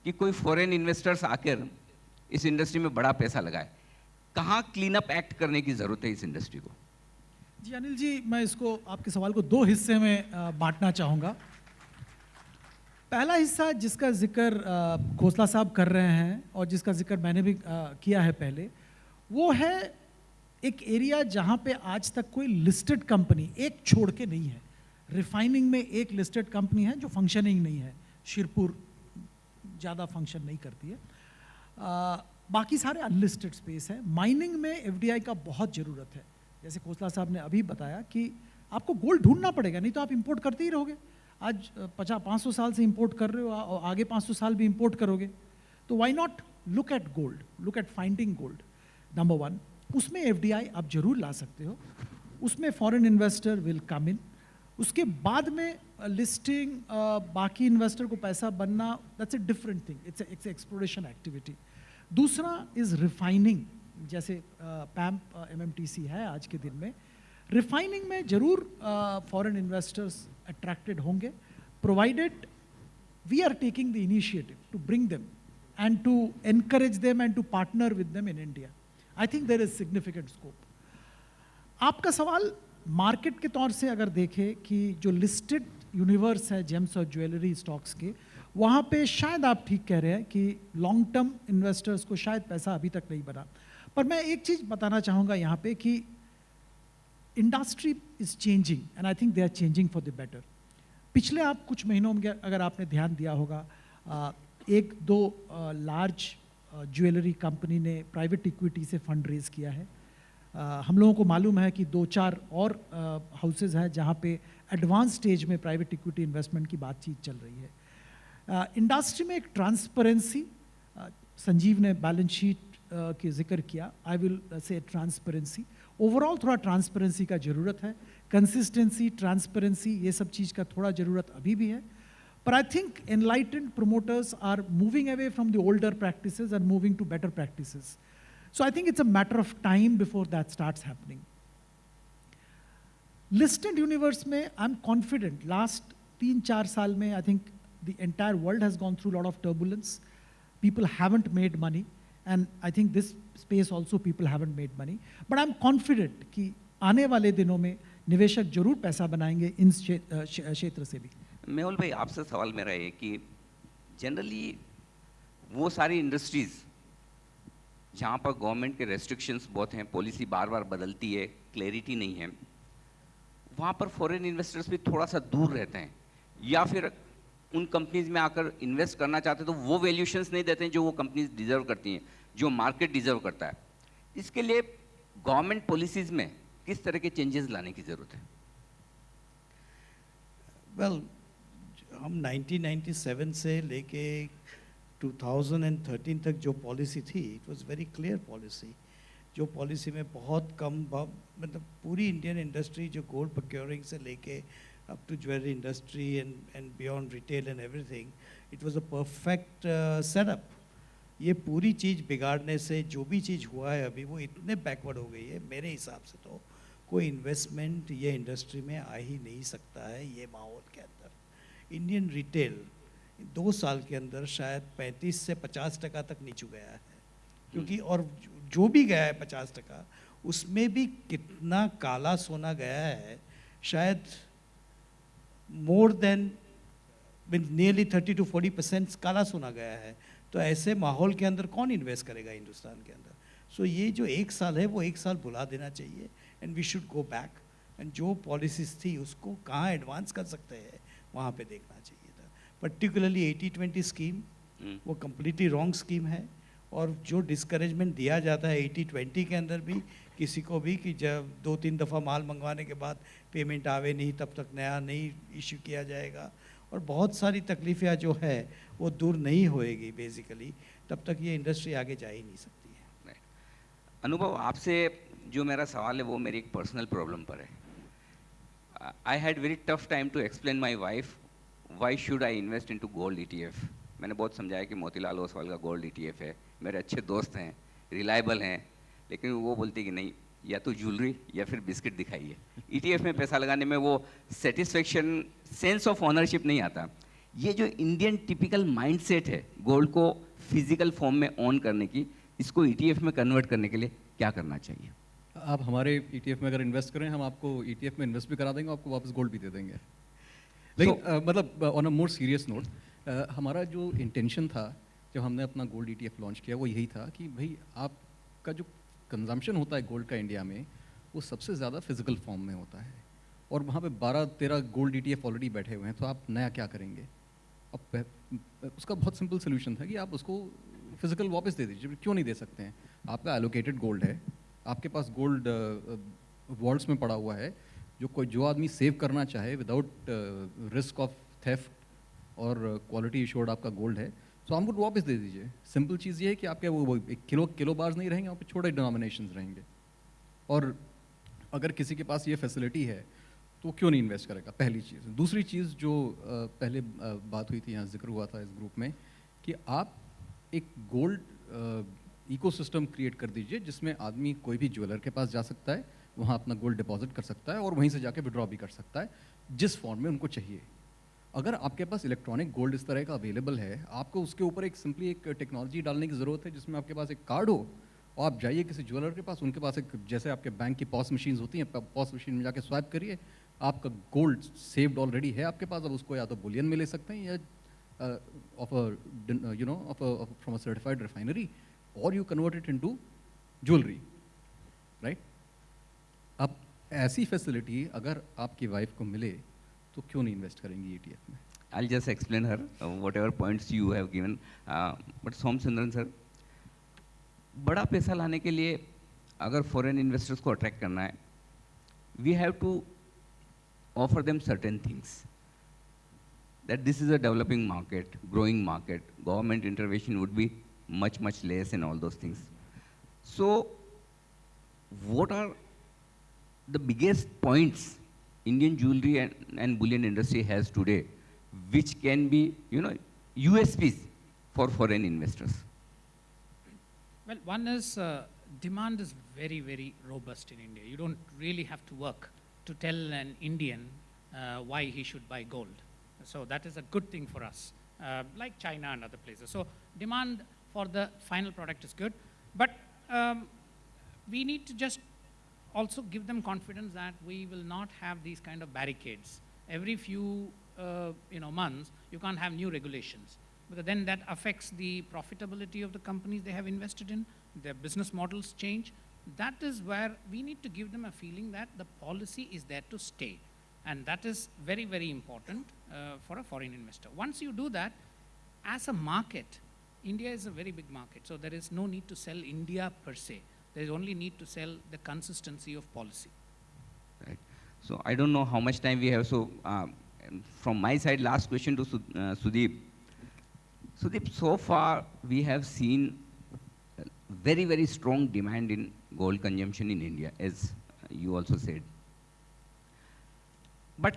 कि कोई फॉरेन इन्वेस्टर्स आकर इस इंडस्ट्री में बड़ा पैसा लगाए? कहाँ क्लीन अप एक्ट करने की जरूरत है इस इंडस्ट्री को?
जी अनिल जी, मैं इसको आपके सवाल को 2 हिस्से में बांटना चाहूँगा. पहला हिस्सा जिसका जिक्र खोसला साहब कर रहे हैं और जिसका जिक्र मैंने भी किया है पहले, वो है एक एरिया जहाँ पे आज तक कोई लिस्टेड कंपनी एक छोड़ के नहीं है. रिफाइनिंग में एक लिस्टेड कंपनी है जो फंक्शनिंग नहीं है, शिरपुर ज़्यादा फंक्शन नहीं करती है. बाकी सारे अनलिस्टेड स्पेस है. माइनिंग में एफडीआई का बहुत ज़रूरत है. जैसे खोसला साहब ने अभी बताया कि आपको गोल्ड ढूंढना पड़ेगा, नहीं तो आप इंपोर्ट करते ही रहोगे. आज 50-500 साल से इंपोर्ट कर रहे हो और आगे 500 साल भी इंपोर्ट करोगे. तो why not look at gold, look at finding gold. Number one, उसमें एफडीआई आप जरूर ला सकते हो, उसमें foreign investor will come in, उसके बाद में लिस्टिंग, बाकी इन्वेस्टर को पैसा बनना, that's a different thing, it's exploration activity. दूसरा इज रिफाइनिंग, जैसे पैम्प एमएमटीसी है आज के दिन में, रिफाइनिंग में जरूर फॉरेन इन्वेस्टर्स अट्रैक्टेड होंगे, provided we are taking the initiative to bring them and to encourage them and to partner with them in India. I think there is significant scope. आपका सवाल मार्केट के तौर से अगर देखें कि जो लिस्टेड यूनिवर्स है जेम्स और ज्वेलरी स्टॉक्स के, वहाँ पे शायद आप ठीक कह रहे हैं कि लॉन्ग टर्म इन्वेस्टर्स को शायद पैसा अभी तक नहीं बना। पर मैं एक चीज़ बताना चाहूँगा यहाँ पे कि industry is changing and I think they are changing for the better. पिछले आप कुछ महीनों में अगर आपने ध्यान दिया होगा, एक दो लार्ज ज्वेलरी कंपनी ने प्राइवेट इक्विटी से फंड रेज किया है। हम लोगों को मालूम है कि 2-4 और हाउसेज हैं जहाँ पे एडवांस स्टेज में प्राइवेट इक्विटी इन्वेस्टमेंट की बातचीत चल रही है। इंडस्ट्री में एक ट्रांसपेरेंसी, संजीव ने बैलेंस शीट की जिक्र किया, I will say transparency, overall थोड़ा ट्रांसपेरेंसी का ज़रूरत है, कंसिस्टेंसी, ट्रांसपेरेंसी, ये सब चीज़ का थोड़ा ज़रूरत अभी भी है। But I think enlightened promoters are moving away from the older practices and moving to better practices. So I think it's a matter of time before that starts happening. Listed universe में I'm confident, last 3-4 साल में I think the entire world has gone through a lot of turbulence. People haven't made money and I think this space also people haven't made money. But I'm confident कि आने वाले दिनों में निवेशक जरूर पैसा बनाएंगे इन क्षेत्र से भी।
मेहुल भाई, आपसे सवाल मेरा है कि जनरली वो सारी इंडस्ट्रीज़ जहाँ पर गवर्नमेंट के रेस्ट्रिक्शंस बहुत हैं, पॉलिसी बार बार बदलती है, क्लैरिटी नहीं है, वहाँ पर फॉरेन इन्वेस्टर्स भी थोड़ा सा दूर रहते हैं, या फिर उन कंपनीज में आकर इन्वेस्ट करना चाहते हैं तो वो वैल्यूशंस नहीं देते हैं जो वो कंपनीज डिजर्व करती हैं, जो मार्केट डिजर्व करता है। इसके लिए गवर्नमेंट पॉलिसीज़ में किस तरह के चेंजेस लाने की ज़रूरत है?
वेल, हम 1997 से लेके 2013 तक जो पॉलिसी थी, it was very clear policy, जो पॉलिसी में बहुत कम मतलब पूरी इंडियन इंडस्ट्री जो गोल्ड प्रोक्योरिंग से लेके up to jewellery industry and beyond retail and everything, it was a perfect setup. ये पूरी चीज़ बिगाड़ने से जो भी चीज़ हुआ है अभी, वो इतने बैकवर्ड हो गई है, मेरे हिसाब से तो कोई इन्वेस्टमेंट ये इंडस्ट्री में आ ही नहीं सकता है ये माहौल के अंदर। इंडियन रिटेल 2 साल के अंदर शायद 35 से 50% तक नीचे गया है, क्योंकि और जो भी गया है 50%, उसमें भी कितना काला सोना गया है, शायद मोर देन नियरली 30 to 40% काला सोना गया है। तो ऐसे माहौल के अंदर कौन इन्वेस्ट करेगा हिंदुस्तान के अंदर? सो ये जो 1 साल है वो 1 साल भुला देना चाहिए and we should go back, and जो पॉलिसीज थी उसको कहाँ एडवांस कर सकते हैं वहाँ पे देखना चाहिए था। पर्टिकुलरली 80-20 स्कीम वो कम्प्लीटली रॉन्ग स्कीम है, और जो डिस्करेजमेंट दिया जाता है 80-20 के अंदर भी किसी को भी कि जब 2-3 दफ़ा माल मंगवाने के बाद पेमेंट आवे नहीं तब तक नया नहीं इशू किया जाएगा, और बहुत सारी तकलीफें जो है वो दूर नहीं होएगी बेसिकली, तब तक ये इंडस्ट्री आगे जा ही नहीं सकती है।
अनुभव, आपसे जो मेरा सवाल है वो मेरी एक पर्सनल प्रॉब्लम पर है। I had very tough time to explain my wife why should I invest into gold ETF. मैंने बहुत समझाया कि मोतीलाल ओसवाल का गोल्ड ETF है, मेरे अच्छे दोस्त हैं, रिलायबल हैं, लेकिन वो बोलती कि नहीं, या तो ज्वेलरी या फिर बिस्किट दिखाइए। ETF में पैसा लगाने में वो सेटिस्फेक्शन, सेंस ऑफ ऑनरशिप नहीं आता। ये जो इंडियन टिपिकल माइंडसेट है गोल्ड को फिजिकल फॉर्म में ऑन करने की, इसको ETF में कन्वर्ट करने के लिए क्या करना चाहिए?
आप हमारे ETF में अगर इन्वेस्ट करें, हम आपको ETF में इन्वेस्ट भी करा देंगे, आपको वापस गोल्ड भी दे देंगे। लेकिन मतलब on a more serious note, हमारा जो इंटेंशन था जब हमने अपना गोल्ड ETF लॉन्च किया वो यही था कि भाई आपका जो कंजम्पशन होता है गोल्ड का इंडिया में, वो सबसे ज़्यादा फिजिकल फॉर्म में होता है, और वहाँ पे 12-13 गोल्ड ETF ऑलरेडी बैठे हुए हैं, तो आप नया क्या करेंगे? अब उसका बहुत सिंपल सोल्यूशन था कि आप उसको फिजिकल वापस दे दीजिए। क्यों नहीं दे सकते हैं? आपका एलोकेटेड गोल्ड है, आपके पास गोल्ड वॉल्ट्स में पड़ा हुआ है, जो आदमी सेव करना चाहे विदाउट रिस्क ऑफ थेफ्ट और क्वालिटी इश्योर्ड आपका गोल्ड है, तो हमको वापस दे दीजिए। सिंपल चीज़ ये है कि आपके वो एक किलो बार्स नहीं रहेंगे, वहाँ पे छोटे डिनोमिनेशंस रहेंगे। और अगर किसी के पास ये फैसिलिटी है तो क्यों नहीं इन्वेस्ट करेगा, पहली चीज़। दूसरी चीज़ जो पहले बात हुई थी, यहाँ जिक्र हुआ था इस ग्रुप में, कि आप एक गोल्ड इकोसिस्टम क्रिएट कर दीजिए जिसमें आदमी कोई भी ज्वेलर के पास जा सकता है, वहाँ अपना गोल्ड डिपॉजिट कर सकता है और वहीं से जाके विड्रॉ भी कर सकता है जिस फॉर्म में उनको चाहिए। अगर आपके पास इलेक्ट्रॉनिक गोल्ड इस तरह का अवेलेबल है, आपको उसके ऊपर एक सिंपली एक टेक्नोलॉजी डालने की ज़रूरत है जिसमें आपके पास एक कार्ड हो और आप जाइए किसी ज्वेलर के पास, उनके पास एक, जैसे आपके बैंक की पॉस मशीन होती हैं, पॉस मशीन में जाके स्वाइप करिए, आपका गोल्ड सेव्ड ऑलरेडी है आपके पास। अब उसको या तो बुलियन में ले सकते हैं या फ्रॉम अ सर्टिफाइड रिफाइनरी, और you convert it into jewellery, right. अब ऐसी फैसिलिटी अगर आपकी वाइफ को मिले तो क्यों नहीं इन्वेस्ट करेंगी ETF में?
I'll just explain her whatever points you have given. But Somchandran sir, बड़ा पैसा लाने के लिए अगर फॉरेन इन्वेस्टर्स को अट्रैक्ट करना है, we have to offer them certain things. That this is a developing market, growing market. Government intervention would be much less and all those things. So, what are the biggest points Indian jewelry and bullion industry has today, which can be, USPs for foreign investors?
Well, one is demand is very, very robust in India. You don't really have to work to tell an Indian why he should buy gold. So that is a good thing for us, like China and other places. So demand for the final product is good, but we need to just also give them confidence that we will not have these kind of barricades. Every few months, you can't have new regulations, because then that affects the profitability of the companies they have invested in, their business models change. That is where we need to give them a feeling that the policy is there to stay. And that is very, very important for a foreign investor. Once you do that, as a market, India is a very big market, so there is no need to sell India per se. There is only need to sell the consistency of policy.
Right. So I don't know how much time we have. So from my side, last question to Sudeep. Sudeep, so far we have seen very, very strong demand in gold consumption in India, as you also said. But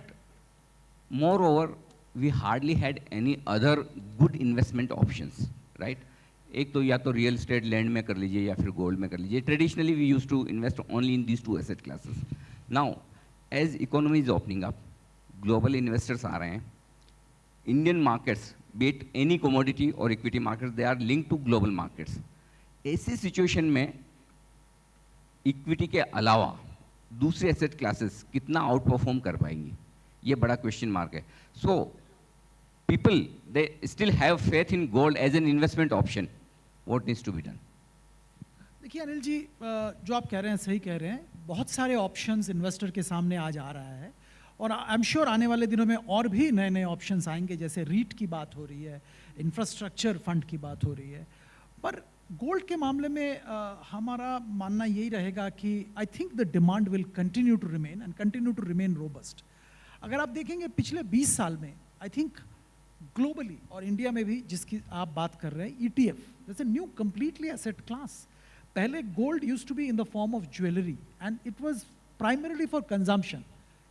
moreover, we hardly had any other good investment options, right? एक तो या तो real estate land में कर लीजिए या फिर gold में कर लीजिए. Traditionally we use to invest only in these two asset classes. Now as economy is opening up, global investors आ रहे हैं, Indian markets be it any commodity और equity markets, they are link to global markets. ऐसी situation में equity के अलावा दूसरे asset classes कितना आउट परफॉर्म कर पाएंगी, ये बड़ा क्वेश्चन मार्क है. So people they still have faith in gold as an investment option. What needs to be done?
देखिए अनिल जी, जो आप कह रहे हैं सही कह रहे हैं. बहुत सारे ऑप्शंस इन्वेस्टर के सामने आज आ रहा है और आई एम श्योर आने वाले दिनों में और भी नए नए ऑप्शंस आएंगे. जैसे रीट की बात हो रही है, इंफ्रास्ट्रक्चर फंड की बात हो रही है. पर गोल्ड के मामले में हमारा मानना यही रहेगा कि I think the demand will continue to remain and continue to remain robust. अगर आप देखेंगे पिछले 20 साल में, आई थिंक ग्लोबली और इंडिया में भी जिसकी आप बात कर रहे हैं, ETF, that's a new completely asset class. पहले gold used to be in the form of jewelry and it was primarily for consumption.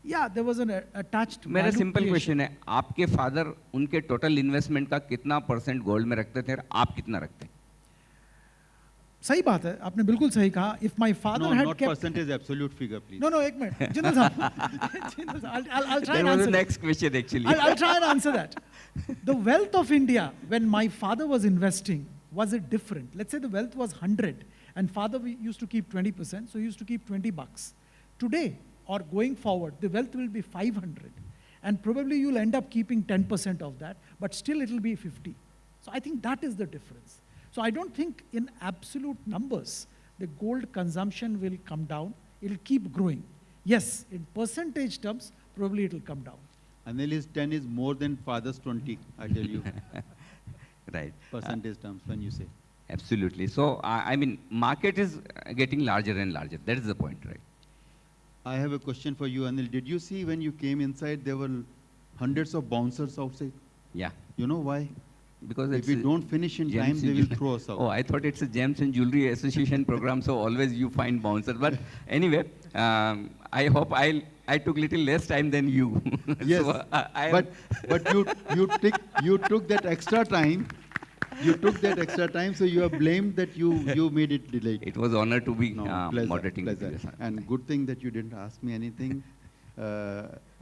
Yeah, there was an attached.
मेरा सिंपल क्वेश्चन है, आपके फादर उनके टोटल इन्वेस्टमेंट का कितना % gold में रखते थे और आप कितना रखते हैं?
सही बात है, आपने बिल्कुल सही कहा. If my father had
not
kept
percentage, absolute figure, please.
No, एक मिनट, जिंदल साहब, I'll try and
That was
answer
the
that.
next question actually.
I'll try and answer that. The wealth of India, when my father was investing, was it different? Let's say the wealth was 100 and father used to keep 20%, so he used to keep $20. Today, or going forward, the wealth will be 500 and probably you'll end up keeping 10% of that, but still it will be 50. So I think that is the difference. So I don't think in absolute numbers, the gold consumption will come down. It'll keep growing. Yes, in percentage terms, probably it'll come down.
Anil's 10 is more than father's 20, I tell you.
Right.
Percentage terms when you say.
Absolutely. So I mean, market is getting larger and larger. That is the point, right?
I have a question for you, Anil. Did you see when you came inside, there were hundreds of bouncers outside?
Yeah.
You know why?
Because
If
it's
we
a
don't finish in time,
gems
they
and
will
jewelry.
throw us out.
Oh, I thought it's a Gems and Jewelry Association program, so always you find bouncers. But anyway, I hope I took little less time than you.
Yes,
So, I am-
but you took that extra time. You took that extra time, so you are blamed that you made it delayed.
It was honor to be
No, pleasure,
moderating.
pleasure.
this.
And good thing that you didn't ask me anything.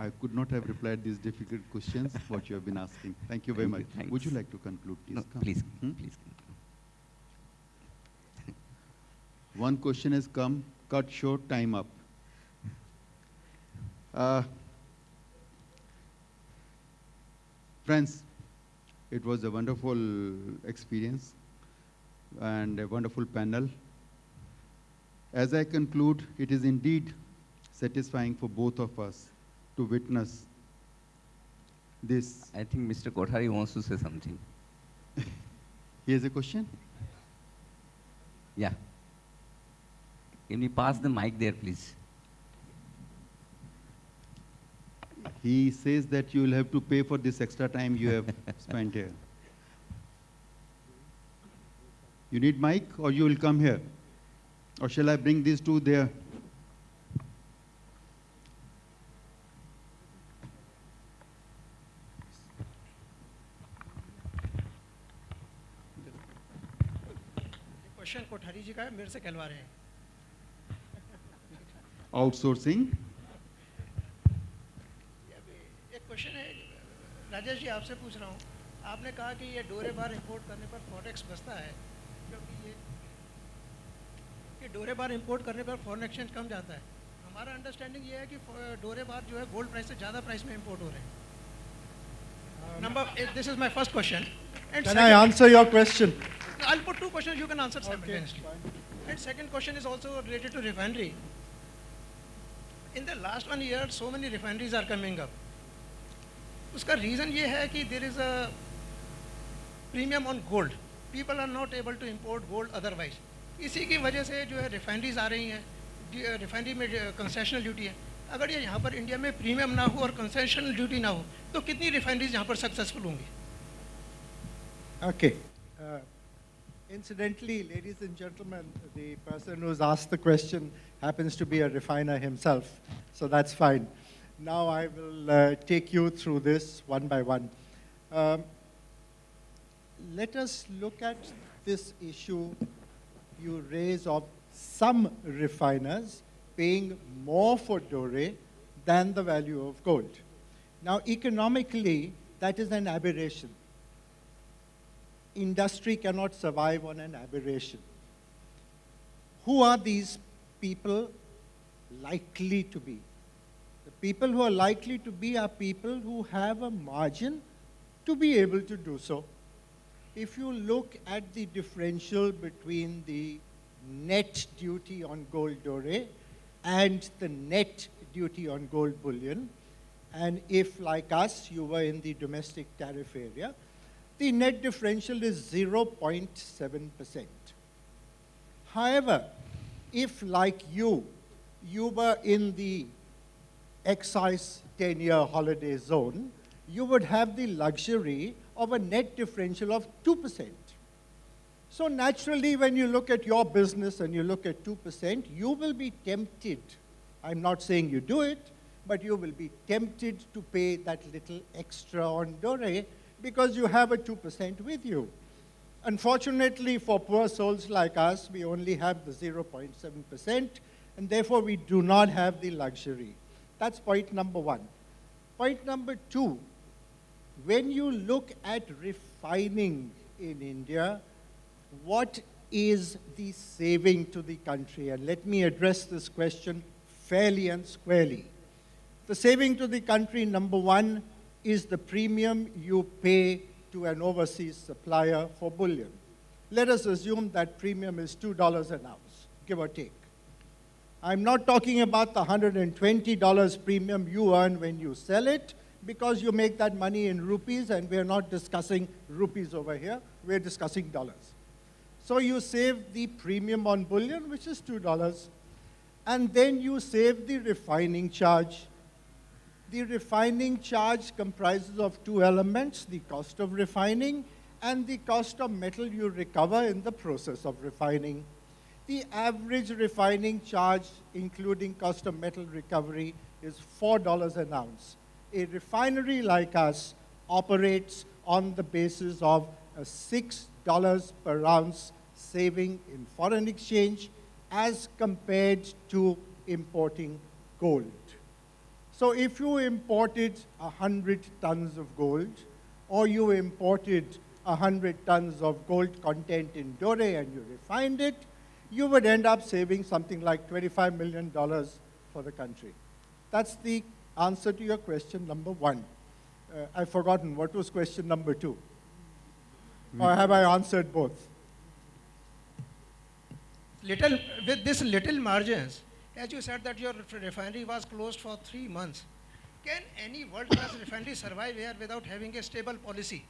I could not have replied these difficult questions what you have been asking. Thank you very
Thank you,
much.
thanks.
Would you like to conclude, please?
No,
Come.
please,
Hmm?
please.
One question has come, cut short, time up. Friends, it was a wonderful experience and a wonderful panel. As I conclude, it is indeed satisfying for both of us to witness this.
I think Mr. Kothari wants to say something.
Here's a question.
Yeah. Can you pass the mic there, please?
He says that you will have to pay for this extra time you have spent here. You need mic or you will come here? Or shall I bring these two there?
Question Kothari ji का है, मेरे से कहलवा रहे हैं।
Outsourcing.
एक question है राजेश जी, आपसे पूछ रहा हूँ। आपने कहा कि ये डोरे बार इंपोर्ट करने पर फॉरेक्स बचता है, क्योंकि ये डोरे बार इंपोर्ट करने पर फॉरेन एक्सचेंज कम जाता है। हमारा अंडरस्टैंडिंग ये है कि डोरे बार जो है गोल्ड प्राइस से ज़्यादा प्राइस में इंपोर्ट हो रहे हैं। This is my first question. And
Can I answer your question?
I'll put two questions, you can answer simultaneously. And second question is also related to refinery. In the last 1 year, so many refineries are coming up. उसका reason ये है कि there is a premium on gold. People are not able to import gold otherwise. इसी की वजह से जो है refineries आ रही हैं, refinery में concessional duty है. अगर ये यहाँ पर इंडिया में प्रीमियम ना हो और concessional duty ना हो, तो कितनी refineries यहाँ पर successful होंगी?
Okay. Incidentally, ladies and gentlemen, the person who's asked the question happens to be a refiner himself, so that's fine. Now I will take you through this one by one. Let us look at this issue you raise of some refiners paying more for doré than the value of gold. Now, economically, that is an aberration. Industry cannot survive on an aberration. Who are these people likely to be? The people who are likely to be are people who have a margin to be able to do so. If you look at the differential between the net duty on gold doré and the net duty on gold bullion, and if, like us, you were in the domestic tariff area, the net differential is 0.7%. However, if, like you were in the excise 10-year holiday zone, you would have the luxury of a net differential of 2%. So naturally, when you look at your business and you look at 2%, you will be tempted, I'm not saying you do it, but you will be tempted to pay that little extra on doré because you have a 2% with you. Unfortunately, for poor souls like us, we only have the 0.7%, and therefore we do not have the luxury. That's point number one. Point number two, when you look at refining in India, what is the saving to the country? And let me address this question fairly and squarely. The saving to the country, number one, is the premium you pay to an overseas supplier for bullion. Let us assume that premium is $2 an ounce, give or take. I'm not talking about the $120 premium you earn when you sell it, because you make that money in rupees, and we're not discussing rupees over here, we're discussing dollars. So you save the premium on bullion, which is $2, and then you save the refining charge. The refining charge comprises of two elements, the cost of refining and the cost of metal you recover in the process of refining. The average refining charge, including cost of metal recovery, is $4 an ounce. A refinery like us operates on the basis of a $6 per ounce saving in foreign exchange as compared to importing gold. So if you imported 100 tons of gold, or you imported 100 tons of gold content in doré and you refined it, you would end up saving something like $25 million for the country. That's the answer to your question number one. I've forgotten, what was question number two? Or have I answered both?
With this little margins, as you said that your refinery was closed for 3 months, can any world-class refinery survive here without having a stable policy?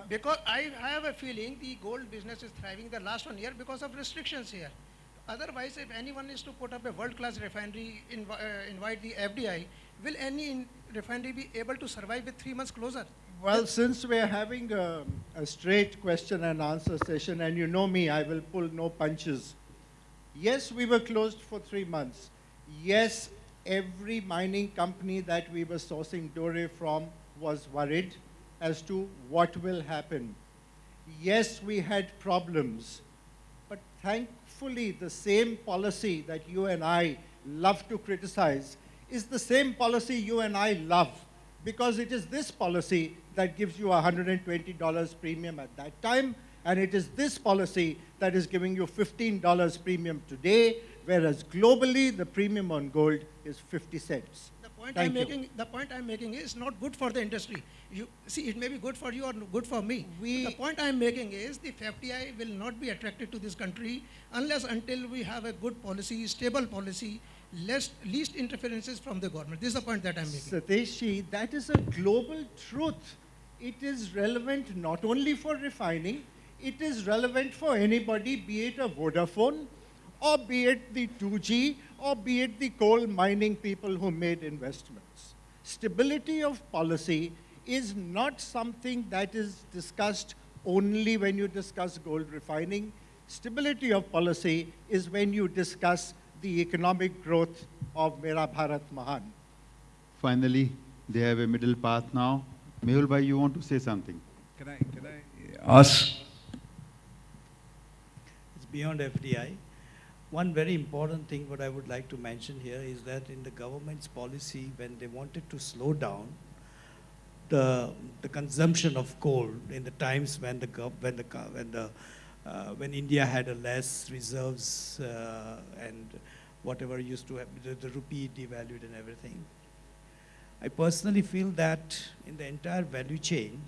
Because I have a feeling the gold business is thriving the last 1 year because of restrictions here. Otherwise, if anyone is to put up a world-class refinery, invite the FDI, will any refinery be able to survive with 3 months closure?
Well, since we're having a straight question and answer session, and you know me, I will pull no punches. Yes, we were closed for 3 months. Yes, every mining company that we were sourcing doré from was worried as to what will happen. Yes, we had problems, but thankfully the same policy that you and I love to criticize is the same policy you and I love, because it is this policy that gives you $120 premium at that time, and it is this policy that is giving you $15 premium today, whereas globally the premium on gold is 50 cents.
The point I'm making is not good for the industry. You see, it may be good for you or good for me. The point I'm making is the FDI will not be attracted to this country unless until we have a good policy, stable policy, least interferences from the government. This is the point that I'm making.
Sateshji, that is a global truth. It is relevant not only for refining, it is relevant for anybody, be it a Vodafone, or be it the 2G, or be it the coal mining people who made investments. Stability of policy is not something that is discussed only when you discuss gold refining. Stability of policy is when you discuss the economic growth of Mera Bharat Mahan.
Finally, they have a middle path now. Mehul bhai, you want to say something?
Can I ask? It's beyond FDI. One very important thing what I would like to mention here is that in the government's policy, when they wanted to slow down the consumption of coal in the times when when India had a less reserves and whatever used to have the rupee devalued and everything, I personally feel that in the entire value chain,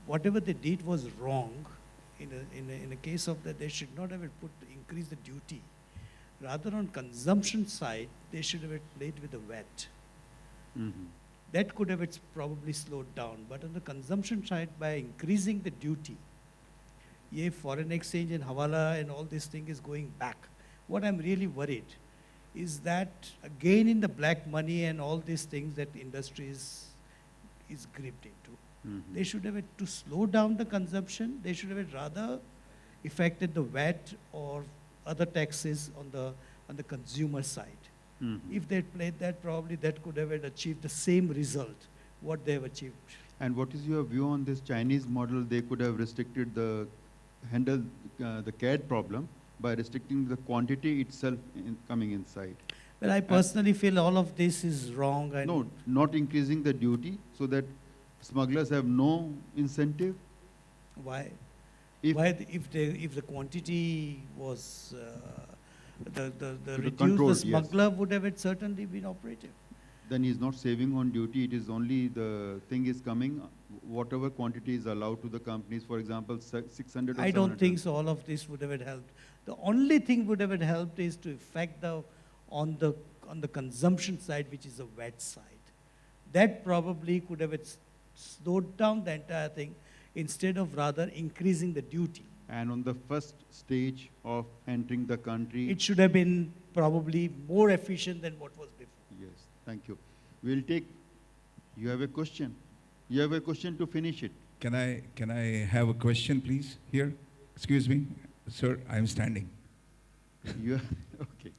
whatever they did was wrong. In a case of that, they should not have increased the duty. Rather on consumption side, they should have played with the VAT.
Mm-hmm.
That could have probably slowed down. But on the consumption side, by increasing the duty, foreign exchange and hawala and all this thing is going back. What I'm really worried is that again in the black money and all these things that industry is gripped into.
Mm-hmm.
They should have to slow down the consumption. They should have rather affected the VAT or other taxes on the consumer side.
Mm-hmm.
If they played that, probably that could have achieved the same result what they have achieved.
And what is your view on this Chinese model? They could have restricted the CAD problem by restricting the quantity itself coming inside.
Well, I personally feel all of this is wrong. And
no, not increasing the duty so that smugglers have no incentive.
Why? If the quantity was reduced, the smuggler would have certainly been operative.
Then he's not saving on duty. It is only the thing is coming, whatever quantity is allowed to the companies. For example, 600.
I don't think so. All of this would have helped. The only thing would have helped is to affect on the consumption side, which is the VAT side. That probably could have slowed down the entire thing instead of rather increasing the duty.
And on the first stage of entering the country,
it should have been probably more efficient than what was before.
Yes, thank you. We'll take, you have a question. You have a question to finish it.
Can I have a question, please? Here, excuse me, sir. I am standing.
You are, okay.